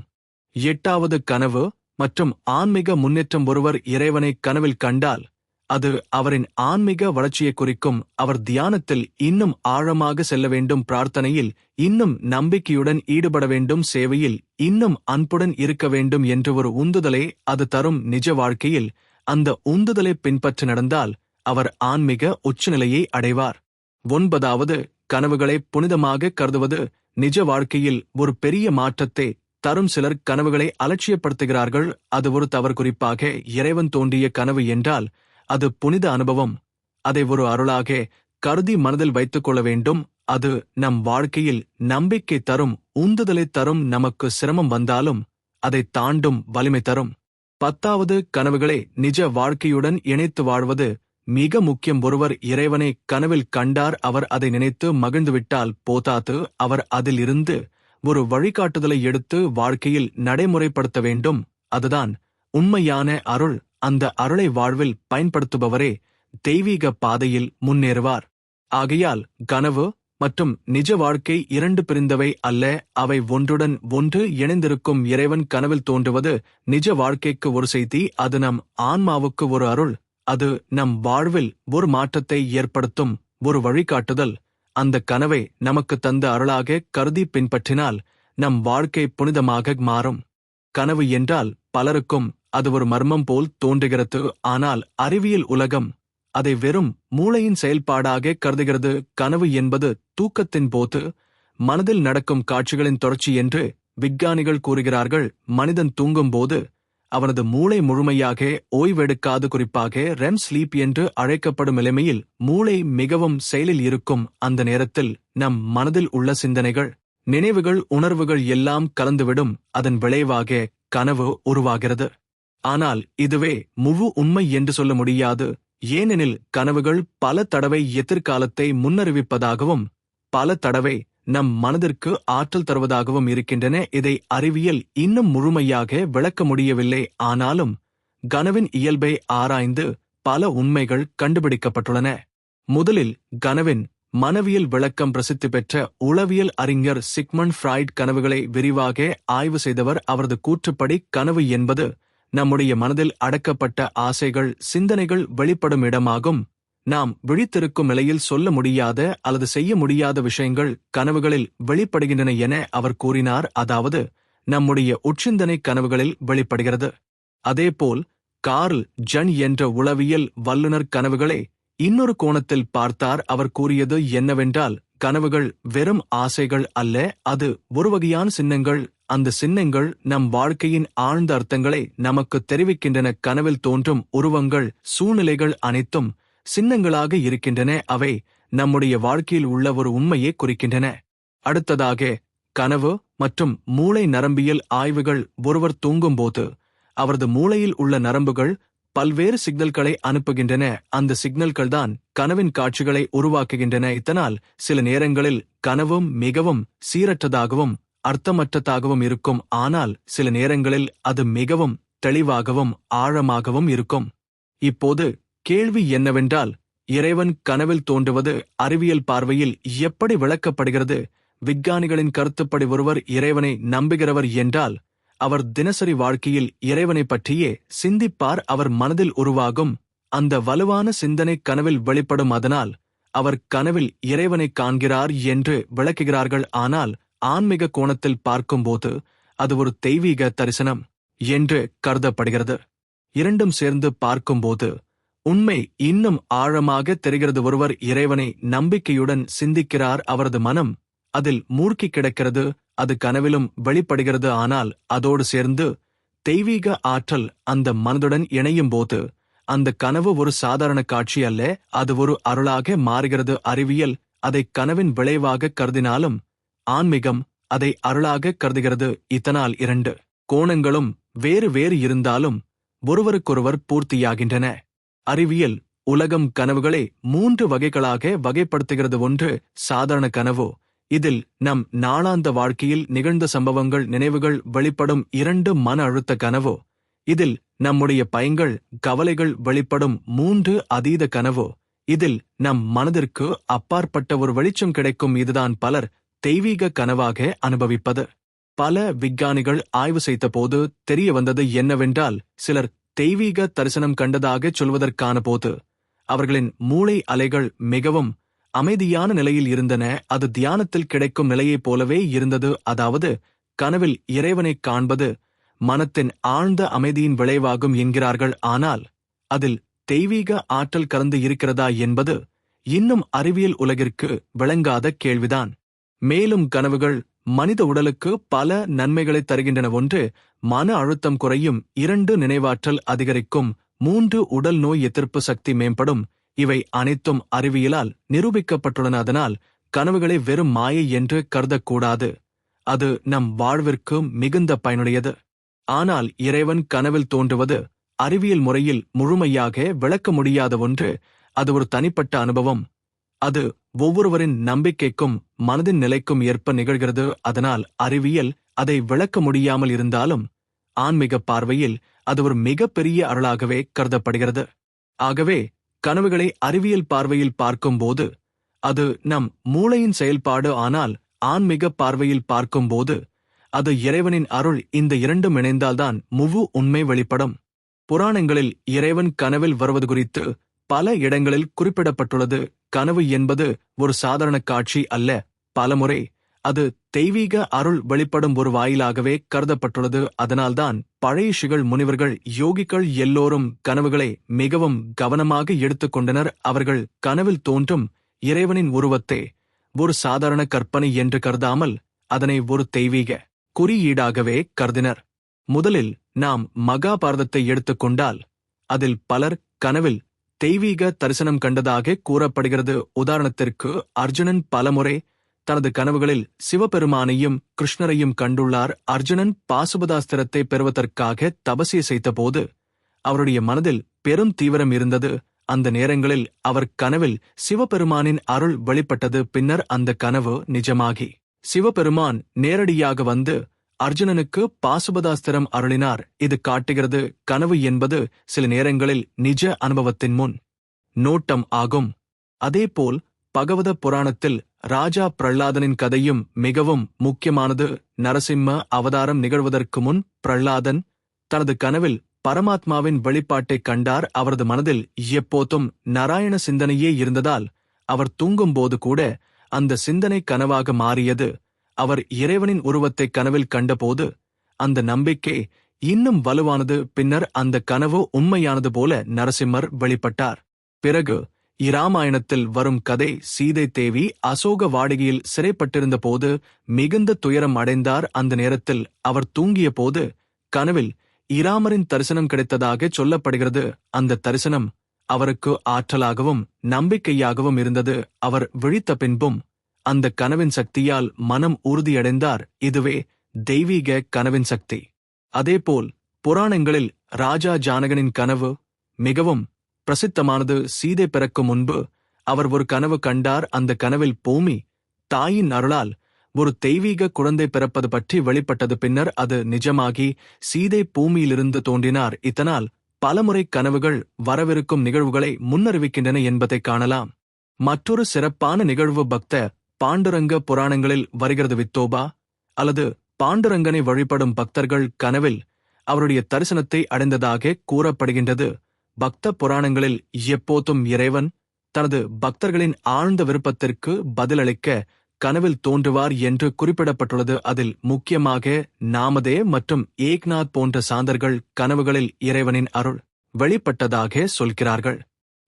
எட்டாவது, கனவு மற்றும் ஆன்மீக முன்னேற்றம். ஒருவர் இறைவனை கனவில் கண்டால் அது அவரின் ஆன்மீக வளர்ச்சியை குறிக்கும். அவர் தியானத்தில் இன்னும் ஆழமாக செல்ல வேண்டும், பிரார்த்தனையில் இன்னும் நம்பிக்கையுடன் ஈடுபட வேண்டும், சேவையில் இன்னும் அன்புடன் இருக்க வேண்டும் என்று ஒரு உந்துதலை அது தரும். நிஜ வாழ்க்கையில் அந்த உந்துதலை பின்பற்றி நடந்தால் அவர் ஆன்மீக உச்சநிலையை அடைவார். ஒன்பதாவது, கனவுகளை புனிதமாக கருதுவது. நிஜ வாழ்க்கையில் ஒரு பெரிய மாற்றத்தை தரும். சிலர் கனவுகளை அலட்சியப்படுத்துகிறார்கள். அது ஒரு தவறு. குறிப்பாக இறைவன் தோன்றிய கனவு என்றால் அது புனித அனுபவம். அதை ஒரு அருளாக கருதி மனதில் வைத்துக் கொள்ள வேண்டும். அது நம் வாழ்க்கையில் நம்பிக்கை தரும், உந்துதலை தரும். நமக்கு சிரமம் வந்தாலும் அதை தாண்டும் வலிமை தரும். 10வது கனவுகளை நிஜ வாழ்க்கையுடன் இணைத்து வாழ்வது மிக முக்கியம். ஒருவர் இறைவனை கனவில் கண்டார், அவர் அதை நினைத்து மகிழ்ந்துவிட்டால் போதாது, அவர் அதில் இருந்து ஒரு வழிகாட்டுதலை எடுத்து வாழ்க்கையில் நடைமுறைப்படுத்த வேண்டும். அதுதான் உண்மையான அருள். அந்த அருளை வாழ்வில் பயன்படுத்துபவரே தெய்வீக பாதையில் முன்னேறுவார். ஆகையால் கனவு மற்றும் நிஜ வாழ்க்கை இரண்டு பிரிந்தவை அல்ல, அவை ஒன்றுடன் ஒன்று இணைந்திருக்கும். இறைவன் கனவில் தோன்றுவது நிஜ வாழ்க்கைக்கு ஒரு செய்தி, அது நம் ஆன்மாவுக்கு ஒரு அருள், அது நம் வாழ்வில் ஒரு மாற்றத்தை ஏற்படுத்தும் ஒரு வழிகாட்டுதல். அந்த கனவை நமக்கு தந்த அருளாக கருதி பின்பற்றினால் நம் வாழ்க்கை புனிதமாக மாறும். கனவு என்றால் பலருக்கும் அது ஒரு மர்மம் போல் தோன்றுகிறது. ஆனால் அறிவியல் உலகம் அதை வெறும் மூளையின் செயல்பாடாக கருதுகிறது. கனவு என்பது தூக்கத்தின் போது மனதில் நடக்கும் காட்சிகளின் தொடர்ச்சி என்று விஞ்ஞானிகள் கூறுகிறார்கள். மனிதன் தூங்கும்போது அவனது மூளை முழுமையாக ஓய்வெடுக்காது, குறிப்பாக ரெம் ஸ்லீப் என்று அழைக்கப்படும் நிலைமையில் மூளை மிகவும் செயலில் இருக்கும். அந்த நேரத்தில் நம் மனதில் உள்ள சிந்தனைகள், நினைவுகள், உணர்வுகள் எல்லாம் கலந்துவிடும். அதன் விளைவாக கனவு உருவாகிறது. ஆனால் இதுவே முழு உண்மை என்று சொல்ல முடியாது. ஏனெனில் கனவுகள் பல தடவை எதிர்காலத்தை முன்னறிவிப்பதாகவும் பல தடவை நம் மனதிற்கு ஆற்றல் தருவதாகவும் இருக்கின்றன. இதை அறிவியல் இன்னும் முழுமையாக விளக்க முடியவில்லை. ஆனாலும் கனவின் இயல்பை ஆராய்ந்து பல உண்மைகள் கண்டுபிடிக்கப்பட்டுள்ளன. முதலில் கனவின் மனவியல் விளக்கம் பிரசித்தி பெற்ற உளவியல் அறிஞர் சிக்மண்ட் ஃப்ராய்ட் கனவுகளை விரிவாக ஆய்வு செய்தவர். அவரது கூற்றுப்படி கனவு என்பது நம்முடைய மனதில் அடக்கப்பட்ட ஆசைகள், சிந்தனைகள் வெளிப்படும் இடமாகும். நாம் விழித்திருக்கும் நிலையில் சொல்ல முடியாத அல்லது செய்ய முடியாத விஷயங்கள் கனவுகளில் வெளிப்படுகின்றன என அவர் கூறினார். அதாவது நம்முடைய உட்சிந்தனை கனவுகளில் வெளிப்படுகிறது. அதேபோல் கார்ல் ஜன் என்ற உளவியல் வல்லுநர் கனவுகளை இன்னொரு கோணத்தில் பார்த்தார். அவர் கூறியது என்னவென்றால், கனவுகள் வெறும் ஆசைகள் அல்ல, அது ஒரு வகையான சின்னங்கள். அந்த சின்னங்கள் நம் வாழ்க்கையின் ஆழ்ந்த அர்த்தங்களை நமக்கு தெரிவிக்கின்றன. கனவில் தோன்றும் உருவங்கள், சூழ்நிலைகள் அனைத்தும் சின்னங்களாக இருக்கின்றன. அவை நம்முடைய வாழ்க்கையில் உள்ள ஒரு உண்மையை குறிக்கின்றன. அடுத்ததாக கனவு மற்றும் மூளை நரம்பியல் ஆய்வுகள். ஒருவர் தூங்கும்போது அவரது மூளையில் உள்ள நரம்புகள் பல்வேறு சிக்னல்களை அனுப்புகின்றன. அந்த சிக்னல்கள்தான் கனவின் காட்சிகளை உருவாக்குகின்றன. இதனால் சில நேரங்களில் கனவும் மிகவும் சீரற்றதாகவும் அர்த்தமற்றதாகவும் இருக்கும். ஆனால் சில நேரங்களில் அது மிகவும் தெளிவாகவும் ஆழமாகவும் இருக்கும். இப்போது கேள்வி என்னவென்றால், இறைவன் கனவில் தோன்றுவது அறிவியல் பார்வையில் எப்படி விளக்கப்படுகிறது? விஞ்ஞானிகளின் கருத்துப்படி ஒருவர் இறைவனை நம்புகிறவர் என்றால் அவர் தினசரி வாழ்க்கையில் இறைவனை பற்றியே சிந்திப்பார். அவர் மனதில் உருவாகும் அந்த வலுவான சிந்தனை கனவில் வெளிப்படும். அதனால் அவர் கனவில் இறைவனை காண்கிறார் என்று விளக்குகிறார்கள். ஆனால் ஆன்மீக கோணத்தில் பார்க்கும்போது அது ஒரு தெய்வீக தரிசனம் என்று கருதப்படுகிறது. இரண்டும் சேர்ந்து பார்க்கும்போது உண்மை இன்னும் ஆழமாக தெரிகிறது. ஒருவர் இறைவனை நம்பிக்கையுடன் சிந்திக்கிறார், அவரது மனம் அதில் மூழ்கி கிடக்கிறது, அது கனவிலும் வெளிப்படுகிறது. ஆனால் அதோடு சேர்ந்து தெய்வீக ஆற்றல் அந்த மனதுடன் இணையும் போது அந்த கனவு ஒரு சாதாரண காட்சி அல்ல, அது ஒரு அருளாக மாறுகிறது. அறிவியல் அதை கனவின் விளைவாக கருதினாலும் ஆன்மீகம் அதை அருளாக கருதுகிறது. இதனால் இரண்டு கோணங்களும் வேறு வேறு இருந்தாலும் ஒருவருக்கொருவர் பூர்த்தியாகின்றன. அறிவியல் உலகம் கனவுகளை 3 வகைகளாக வகைப்படுத்துகிறது. ஒன்று சாதாரண கனவு, இதில் நம் நாளாந்த வாழ்க்கையில் நிகழ்ந்த சம்பவங்கள், நினைவுகள் வெளிப்படும். 2 மன அழுத்த கனவு, இதில் நம்முடைய பயங்கள், கவலைகள் வெளிப்படும். 3 அதீத கனவு, இதில் நம் மனதிற்கு அப்பாற்பட்ட ஒரு வெளிச்சம் கிடைக்கும். இதுதான் பலர் தெய்வீக கனவாக அனுபவிப்பது. பல விஞ்ஞானிகள் ஆய்வு செய்தபோது தெரிய வந்தது என்னவென்றால், சிலர் தெய்வீக தரிசனம் கண்டதாக சொல்வதற்கான போது அவர்களின் மூளை அலைகள் மிகவும் அமைதியான நிலையில் இருந்தன. அது தியானத்தில் கிடைக்கும் நிலையைப் போலவே இருந்தது. அதாவது கனவில் இறைவனை காண்பது மனத்தின் ஆழ்ந்த அமைதியின் விளைவாகும் என்கிறார்கள். ஆனால் அதில் தெய்வீக ஆற்றல் கலந்து இருக்கிறதா என்பது இன்னும் அறிவியல் உலகிற்கு விளங்காத கேள்விதான். மேலும் கனவுகள் மனித உடலுக்கு பல நன்மைகளை தருகின்றன. 1 மன அழுத்தம் குறையும், 2 நினைவாற்றல் அதிகரிக்கும், 3 உடல் நோய் எதிர்ப்பு சக்தி மேம்படும். இவை அனைத்தும் அறிவியலால் நிரூபிக்கப்பட்டுள்ளன. அதனால் கனவுகளை வெறும் மாயை என்று கருதக்கூடாது, அது நம் வாழ்விற்கு மிகுந்த பயனுடையது. ஆனால் இறைவன் கனவில் தோன்றுவது அறிவியல் முறையில் முழுமையாக விளக்க முடியாத ஒன்று. அது ஒரு தனிப்பட்ட அனுபவம். அது ஒவ்வொருவரின் நம்பிக்கைக்கும் மனதின் நிலைக்கும் ஏற்ப நிகழ்கிறது. அதனால் அறிவியல் அதை விளக்க முடியாமல் இருந்தாலும் ஆன்மீக பார்வையில் அது ஒரு மிகப்பெரிய அருளாகவே கருதப்படுகிறது. ஆகவே கனவுகளை அறிவியல் பார்வையில் பார்க்கும்போது அது நம் மூளையின் செயல்பாடு. ஆனால் ஆன்மீக பார்வையில் பார்க்கும்போது அது இறைவனின் அருள். இந்த இரண்டும் இணைந்தால்தான் முழு உண்மை வெளிப்படும். புராணங்களில் இறைவன் கனவில் வருவது குறித்து பல இடங்களில் குறிப்பிடப்பட்டுள்ளது. கனவு என்பது ஒரு சாதாரண காட்சி அல்ல. பலமுறை அது தெய்வீக அருள் வெளிப்படும் ஒரு வாயிலாகவே கருதப்பட்டுள்ளது. அதனால்தான் பழைய ரிஷிகள், முனிவர்கள், யோகிகள் எல்லோரும் கனவுகளை மிகவும் கவனமாக எடுத்துக்கொண்டனர். அவர்கள் கனவில் தோன்றும் இறைவனின் உருவத்தை ஒரு சாதாரண கற்பனை என்று கருதாமல் அதனை ஒரு தெய்வீக குறியீடாகவே கருதினர். முதலில் நாம் மகாபாரதத்தை எடுத்துக்கொண்டால் அதில் பலர் கனவில் தெய்வீக தரிசனம் கண்டதாக கூறப்படுகிறது. உதாரணத்திற்கு அர்ஜுனன் பலமுறை தனது கனவுகளில் சிவபெருமானையும் கிருஷ்ணரையும் கண்டுள்ளார். அர்ஜுனன் பாசுபதாஸ்திரத்தை பெறுவதற்காக தபசியை செய்தபோது அவருடைய மனதில் பெரும் தீவிரம் இருந்தது. அந்த நேரங்களில் அவர் கனவில் சிவபெருமானின் அருள் வெளிப்பட்டது. பின்னர் அந்த கனவு நிஜமாகி சிவபெருமான் நேரடியாக வந்து அர்ஜுனனுக்கு பாசுபதாஸ்திரம் அருளினார். இது காட்டுகிறது கனவு என்பது சில நேரங்களில் நிஜ அனுபவத்தின் முன் நோட்டம் ஆகும். அதேபோல் பகவத புராணத்தில் ராஜா பிரஹ்லாதனின் கதையும் மிகவும் முக்கியமானது. நரசிம்ம அவதாரம் நிகழ்வதற்கு முன் பிரஹ்லாதன் தனது கனவில் பரமாத்மாவின் வெளிப்பாட்டைக் கண்டார். அவரது மனதில் எப்போதும் நாராயண சிந்தனையே இருந்ததால் அவர் தூங்கும்போது கூட அந்த சிந்தனை கனவாக மாறியது. அவர் இறைவனின் உருவத்தை கனவில் கண்டபோது அந்த நம்பிக்கை இன்னும் வலுவானது. பின்னர் அந்த கனவு உண்மையானது போல நரசிம்மர் வெளிப்பட்டார். பிறகு இராமாயணத்தில் வரும் கதை, சீதை தேவி அசோக வாடிகையில் சிறைப்பட்டிருந்த போது மிகுந்த துயரம் அடைந்தார். அந்த நேரத்தில் அவர் தூங்கிய போது கனவில் இராமரின் தரிசனம் கிடைத்ததாக சொல்லப்படுகிறது. அந்த தரிசனம் அவருக்கு ஆற்றலாகவும் நம்பிக்கையாகவும் இருந்தது. அவர் விழித்த பின்பும் அந்த கனவின் சக்தியால் மனம் உறுதியடைந்தார். இதுவே தெய்வீக கனவின் சக்தி. அதேபோல் புராணங்களில் ராஜா ஜானகனின் கனவு மிகவும் பிரசித்தமானது. சீதை பிறக்கும் முன்பு அவர் ஒரு கனவு கண்டார். அந்த கனவில் பூமி தாயின் அருளால் ஒரு தெய்வீக குழந்தை பிறப்பது பற்றி வெளிப்பட்டது. பின்னர் அது நிஜமாகி சீதை பூமியிலிருந்து தோன்றினார். இதனால் பலமுறை கனவுகள் வரவிருக்கும் நிகழ்வுகளை முன்னறிவிக்கின்றன என்பதை காணலாம். மற்றொரு சிறப்பான நிகழ்வு பக்த பாண்டுரங்க புராணங்களில் வருகிறது. வித்தோபா அல்லது பாண்டுரங்கனை வழிபடும் பக்தர்கள் கனவில் அவருடைய தரிசனத்தை அடைந்ததாக கூறப்படுகின்றது. பக்த புராணங்களில் எப்போதும் இறைவன் தனது பக்தர்களின் ஆழ்ந்த விருப்பத்திற்கு பதிலளிக்க கனவில் தோன்றுவார் என்று குறிப்பிடப்பட்டுள்ளது. அதில் முக்கியமாக நாமதேவ் மற்றும் ஏக்நாத் போன்ற சாந்தர்கள் கனவுகளில் இறைவனின் அருள் வெளிப்பட்டதாக சொல்கிறார்கள்.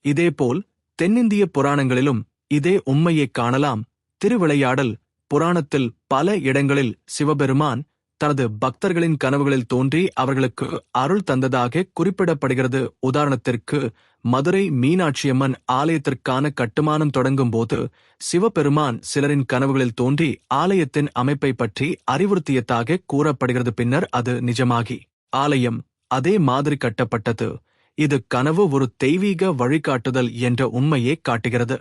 இதேபோல் தென்னிந்திய புராணங்களிலும் இதே உண்மையைக் காணலாம். திருவிளையாடல் புராணத்தில் பல இடங்களில் சிவபெருமான் தனது பக்தர்களின் கனவுகளில் தோன்றி அவர்களுக்கு அருள் தந்ததாக குறிப்பிடப்படுகிறது. உதாரணத்திற்கு மதுரை மீனாட்சியம்மன் ஆலயத்திற்கான கட்டுமானம் தொடங்கும் போது சிவபெருமான் சிலரின் கனவுகளில் தோன்றி ஆலயத்தின் அமைப்பை பற்றி அறிவுறுத்தியதாக கூறப்படுகிறது. பின்னர் அது நிஜமாகி ஆலயம் அதே மாதிரி கட்டப்பட்டது. இது கனவு ஒரு தெய்வீக வழிகாட்டுதல் என்ற உண்மையை காட்டுகிறது.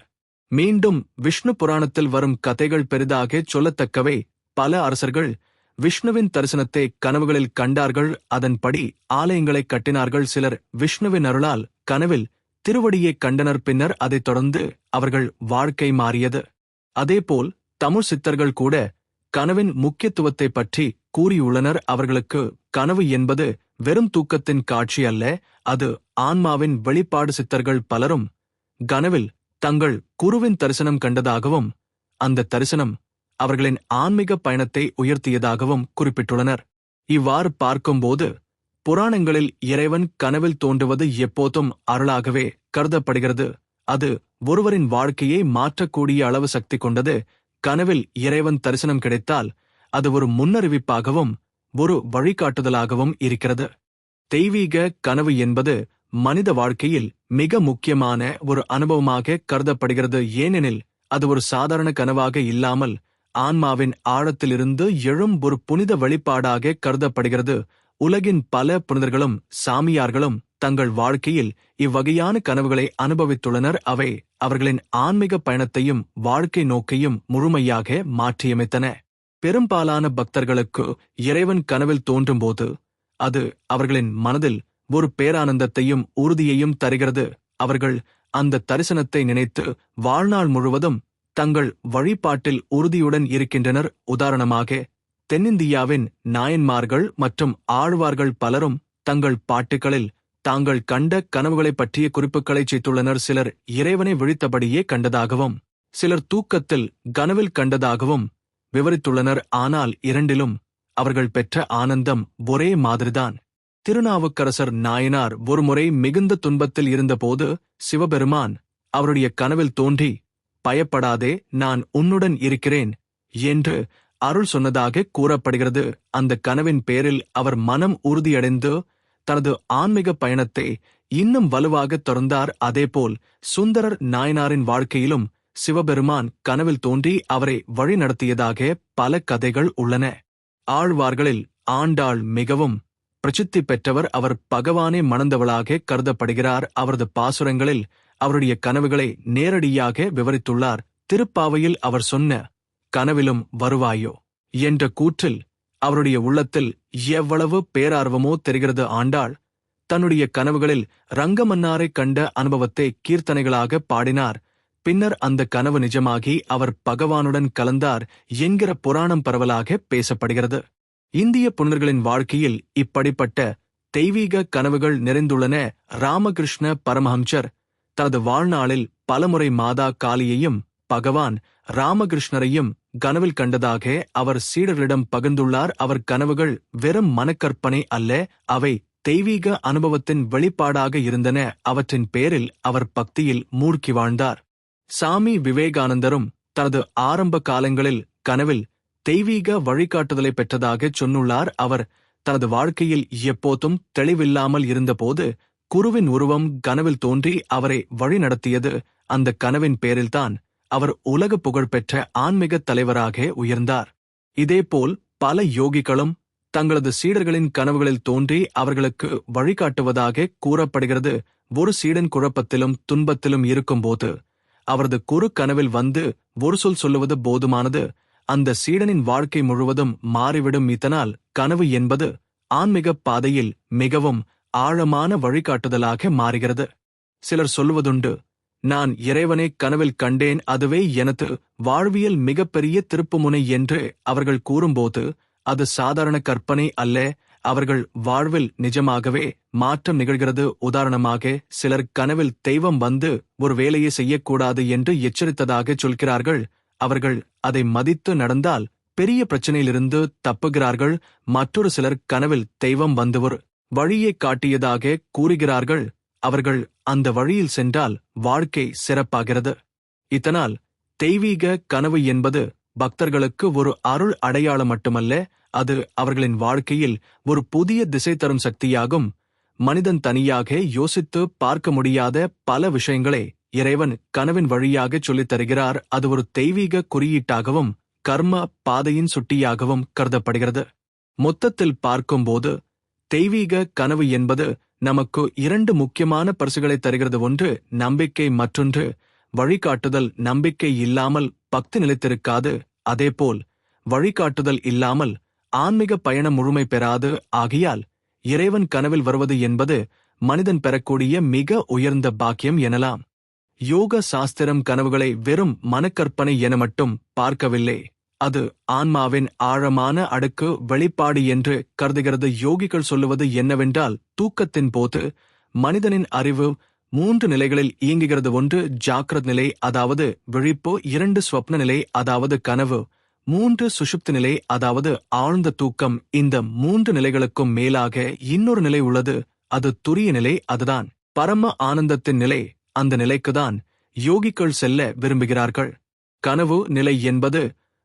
மீண்டும் விஷ்ணு புராணத்தில் வரும் கதைகள் பெரிதாக சொல்லத்தக்கவை. பல அரசர்கள் விஷ்ணுவின் தரிசனத்தை கனவுகளில் கண்டார்கள். அதன்படி ஆலயங்களை கட்டினார்கள். சிலர் விஷ்ணுவின் அருளால் கனவில் திருவடியைக் கண்டனர். பின்னர் அதைத் தொடர்ந்து அவர்கள் வாழ்க்கை மாறியது. அதேபோல் தமிழ் சித்தர்கள் கூட கனவின் முக்கியத்துவத்தை பற்றி கூறியுள்ளனர். அவர்களுக்கு கனவு என்பது வெறும் தூக்கத்தின் காட்சி அல்ல, அது ஆன்மாவின் வெளிப்பாடு. சித்தர்கள் பலரும் கனவில் தங்கள் குருவின் தரிசனம் கண்டதாகவும் அந்த தரிசனம் அவர்களின் ஆன்மீக பயணத்தை உயர்த்தியதாகவும் குறிப்பிட்டுள்ளனர். இவ்வாறு பார்க்கும்போது புராணங்களில் இறைவன் கனவில் தோன்றுவது எப்போதும் அருளாகவே கருதப்படுகிறது. அது ஒருவரின் வாழ்க்கையை மாற்றக்கூடிய அளவு சக்தி கொண்டது. கனவில் இறைவன் தரிசனம் கிடைத்தால் அது ஒரு முன்னறிவிப்பாகவும் ஒரு வழிகாட்டுதலாகவும் இருக்கிறது. தெய்வீக கனவு என்பது மனித வாழ்க்கையில் மிக முக்கியமான ஒரு அனுபவமாக கருதப்படுகிறது. ஏனெனில் அது ஒரு சாதாரண கனவாக இல்லாமல் ஆன்மாவின் ஆழத்திலிருந்து எழும் ஒரு புனித வெளிப்பாடாக கருதப்படுகிறது. உலகின் பல புனிதர்களும் சாமியார்களும் தங்கள் வாழ்க்கையில் இவ்வகையான கனவுகளை அனுபவித்துள்ளனர். அவை அவர்களின் ஆன்மீக பயணத்தையும் வாழ்க்கை நோக்கையும் முழுமையாக மாற்றியமைத்தன. பெரும்பாலான பக்தர்களுக்கு இறைவன் கனவில் தோன்றும்போது அது அவர்களின் மனதில் ஒரு பேரானந்தத்தையும் உறுதியையும் தருகிறது. அவர்கள் அந்த தரிசனத்தை நினைத்து வாழ்நாள் முழுவதும் தங்கள் வழிபாட்டில் உறுதியுடன் இருக்கின்றனர். உதாரணமாக, தென்னிந்தியாவின் நாயன்மார்கள் மற்றும் ஆழ்வார்கள் பலரும் தங்கள் பாட்டுகளில் தாங்கள் கண்ட கனவுகளைப் பற்றிய குறிப்புகளைச் செய்துள்ளனர். சிலர் இறைவனை விழித்தபடியே கண்டதாகவும் சிலர் தூக்கத்தில் கனவில் கண்டதாகவும் விவரித்துள்ளனர். ஆனால் இரண்டிலும் அவர்கள் பெற்ற ஆனந்தம் ஒரே மாதிரிதான். திருநாவுக்கரசர் நாயனார் ஒருமுறை மிகுந்த துன்பத்தில் இருந்தபோது சிவபெருமான் அவருடைய கனவில் தோன்றி, பயப்படாதே, நான் உன்னுடன் இருக்கிறேன் என்று அருள் சொன்னதாக கூறப்படுகிறது. அந்த கனவின் பேரில் அவர் மனம் உறுதியடைந்து தனது ஆன்மீக பயணத்தை இன்னும் வலுவாக தொடர்ந்தார். அதேபோல் சுந்தரர் நாயனாரின் வாழ்க்கையிலும் சிவபெருமான் கனவில் தோன்றி அவரை வழிநடத்தியதாக பல கதைகள் உள்ளன. ஆழ்வார்களில் ஆண்டாள் மிகவும் பிரசித்தி பெற்றவர். அவர் பகவானே மணந்தவளாக கருதப்படுகிறார். அவரது பாசுரங்களில் அவருடைய கனவுகளை நேரடியாக விவரித்துள்ளார். திருப்பாவையில் அவர் சொன்ன கனவிலும் வருவாயோ என்ற கூற்றில் அவருடைய உள்ளத்தில் எவ்வளவு பேரார்வமோ தெரிகிறது. ஆண்டாள் தன்னுடைய கனவுகளில் ரங்கமன்னாரை கண்ட அனுபவத்தை கீர்த்தனைகளாக பாடினார். பின்னர் அந்த கனவு நிஜமாகி அவர் பகவானுடன் கலந்தார் என்கிற புராணம் பரவலாக பேசப்படுகிறது. இந்திய புனிதர்களின் வாழ்க்கையில் இப்படிப்பட்ட தெய்வீக கனவுகள் நிறைந்துள்ளன. ராமகிருஷ்ண பரமஹம்சர் தனது வாழ்நாளில் பலமுறை மாதா காளியையும் பகவான் ராமகிருஷ்ணரையும் கனவில் கண்டதாக அவர் சீடர்களிடம் பகிர்ந்துள்ளார். அவர் கனவுகள் வெறும் மனக்கற்பனை அல்ல, அவை தெய்வீக அனுபவத்தின் வெளிப்பாடாக இருந்தன. அவற்றின் பேரில் அவர் பக்தியில் மூழ்கி வாழ்ந்தார். சாமி விவேகானந்தரும் தனது ஆரம்ப காலங்களில் கனவில் தெய்வீக வழிகாட்டுதலை பெற்றதாக சொன்னுள்ளார். அவர் தனது வாழ்க்கையில் எப்போதும் தெளிவில்லாமல் இருந்தபோது குருவின் உருவம் கனவில் தோன்றி அவரை வழிநடத்தியது. அந்த கனவின் பேரில்தான் அவர் உலக புகழ்பெற்ற ஆன்மீக தலைவராக உயர்ந்தார். இதேபோல் பல யோகிகளும் தங்களது சீடர்களின் கனவுகளில் தோன்றி அவர்களுக்கு வழிகாட்டுவதாக கூறப்படுகிறது. ஒரு சீடன் குழப்பத்திலும் துன்பத்திலும் இருக்கும்போது அவரது குரு கனவில் வந்து ஒரு சொல் சொல்லுவது போதுமானது. அந்த சீடனின் வாழ்க்கை முழுவதும் மாறிவிடும். இதனால் கனவு என்பது ஆன்மீக பாதையில் மிகவும் ஆழமான வழிகாட்டுதலாக மாறுகிறது. சிலர் சொல்லுவதுண்டு, நான் இறைவனை கனவில் கண்டேன், அதுவே எனது வாழ்வியல் மிகப்பெரிய திருப்புமுனை என்று அவர்கள் கூறும்போது அது சாதாரண கற்பனை அல்ல, அவர்கள் வாழ்வில் நிஜமாகவே மாற்றம் நிகழ்கிறது. உதாரணமாக, சிலர் கனவில் தெய்வம் வந்து ஒரு வேலையை செய்யக்கூடாது என்று எச்சரித்ததாக சொல்கிறார்கள். அவர்கள் அதை மதித்து நடந்தால் பெரிய பிரச்சனையிலிருந்து தப்புகிறார்கள். மற்றொரு சிலர் கனவில் தெய்வம் வந்து ஒரு வழியை காட்டியதாக கூறுகிறார்கள். அவர்கள் அந்த வழியில் சென்றால் வாழ்க்கை சிறப்பாகிறது. இதனால் தெய்வீக கனவு என்பது பக்தர்களுக்கு ஒரு அருள் அடையாளம் மட்டுமல்ல, அது அவர்களின் வாழ்க்கையில் ஒரு புதிய திசை தரும் சக்தியாகும். மனிதன் தனியாக யோசித்து பார்க்க முடியாத பல விஷயங்களை இறைவன் கனவின் வழியாக சொல்லித் தருகிறார். அது ஒரு தெய்வீக குறியீட்டாகவும் கர்ம பாதையின் சுட்டியாகவும் கருதப்படுகிறது. மொத்தத்தில் பார்க்கும்போது தெய்வீக கனவு என்பது நமக்கு இரண்டு முக்கியமான பரிசுகளை தருகிறது. ஒன்று நம்பிக்கை, மற்றொன்று வழிகாட்டுதல். நம்பிக்கை இல்லாமல் பக்தி நிலைத்திருக்காது. அதேபோல் வழிகாட்டுதல் இல்லாமல் ஆன்மீக பயணம் முழுமை பெறாது. ஆகையால் இறைவன் கனவில் வருவது என்பது மனிதன் பெறக்கூடிய மிக உயர்ந்த பாக்கியம் எனலாம். யோக சாஸ்திரம் கனவுகளை வெறும் மனக்கற்பனை என மட்டும் பார்க்கவில்லை, அது ஆன்மாவின் ஆழமான அடுக்கு வெளிப்பாடு என்று கருதுகிறது. யோகிகள் சொல்லுவது என்னவென்றால், தூக்கத்தின் போது மனிதனின் அறிவு 3 நிலைகளில் இயங்குகிறது. ஒன்று ஜாக்கிரத் நிலை, அதாவது விழிப்பு. 2 ஸ்வப்ன நிலை, அதாவது கனவு. 3 சுஷுப்தி நிலை, அதாவது ஆழ்ந்த தூக்கம். இந்த 3 நிலைகளுக்கும் மேலாக இன்னொரு நிலை உள்ளது, அது துரிய நிலை. அதுதான் பரம ஆனந்தத்தின் நிலை. அந்த நிலைக்குதான் யோகிகள் செல்ல விரும்புகிறார்கள். கனவு நிலை என்பது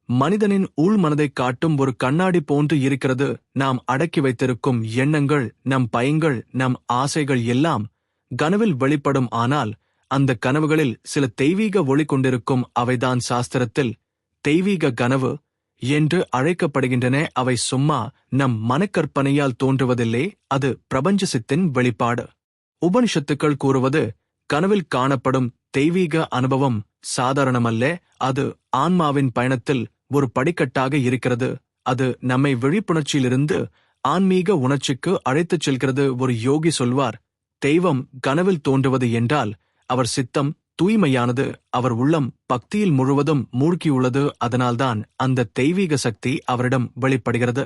மனிதனின் உள்மனதைக் காட்டும் ஒரு கண்ணாடி போன்று இருக்கிறது. நாம் அடக்கி வைத்திருக்கும் எண்ணங்கள், நம் பயங்கள், நம் ஆசைகள் எல்லாம் கனவில் வெளிப்படும். ஆனால் அந்த கனவுகளில் சில தெய்வீக ஒளி கொண்டிருக்கும். அவைதான் சாஸ்திரத்தில் தெய்வீக கனவு என்று அழைக்கப்படுகின்றன. அவை சும்மா நம் மனக்கற்பனையால் தோன்றுவதில்லை, அது பிரபஞ்சசித்தின் வெளிப்பாடு. உபனிஷத்துக்கள் கூறுவது, கனவில் காணப்படும் தெய்வீக அனுபவம் சாதாரணமல்ல, அது ஆன்மாவின் பயணத்தில் ஒரு படிக்கட்டாக இருக்கிறது. அது நம்மை விழிப்புணர்ச்சியிலிருந்து ஆன்மீக உணர்ச்சிக்கு அழைத்துச் செல்கிறது. ஒரு யோகி சொல்வார், தெய்வம் கனவில் தோன்றுவது என்றால் அவர் சித்தம் தூய்மையானது, அவர் உள்ளம் பக்தியில் முழுவதும் மூழ்கியுள்ளது, அதனால்தான் அந்த தெய்வீக சக்தி அவரிடம் வெளிப்படுகிறது.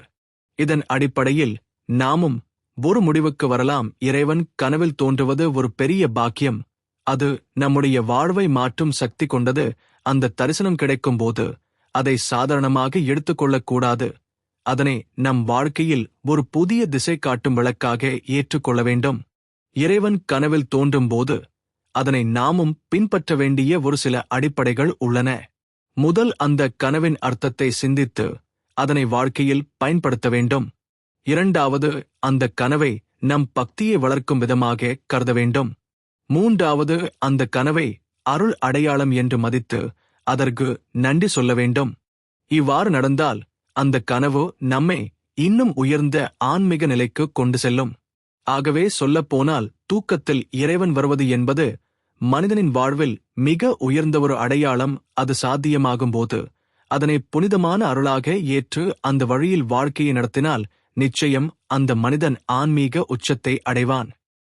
இதன் அடிப்படையில் நாமும் ஒரு முடிவுக்கு வரலாம், இறைவன் கனவில் தோன்றுவது ஒரு பெரிய பாக்கியம். அது நம்முடைய வாழ்வை மாற்றும் சக்தி கொண்டது. அந்த தரிசனம் கிடைக்கும்போது அதை சாதாரணமாக எடுத்துக்கொள்ளக்கூடாது. அதனை நம் வாழ்க்கையில் ஒரு புதிய திசை காட்டும் விளக்காக ஏற்றுக்கொள்ள வேண்டும். இறைவன் கனவில் தோன்றும்போது அதனை நாமும் பின்பற்ற வேண்டிய ஒரு சில அடிப்படைகள் உள்ளன. முதல், அந்த கனவின் அர்த்தத்தை சிந்தித்து அதனை வாழ்க்கையில் பயன்படுத்த வேண்டும். இரண்டாவது, அந்த கனவை நம் பக்தியை வளர்க்கும் விதமாக கருத வேண்டும். மூன்றாவது, அந்த கனவை அருள் அடையாளம் என்று மதித்து அதற்கு நன்றி சொல்ல வேண்டும். இவ்வாறு நடந்தால் அந்த கனவு நம்மை இன்னும் உயர்ந்த ஆன்மீக நிலைக்கு கொண்டு செல்லும். ஆகவே சொல்லப்போனால், தூக்கத்தில் இறைவன் வருவது என்பது மனிதனின் வாழ்வில் மிக உயர்ந்த ஒரு அடையாளம். அது சாத்தியமாகும்போது அதனை புனிதமான அருளாக ஏற்று அந்த வழியில் வாழ்க்கையை நடத்தினால் நிச்சயம் அந்த மனிதன் ஆன்மீக உச்சத்தை அடைவான்.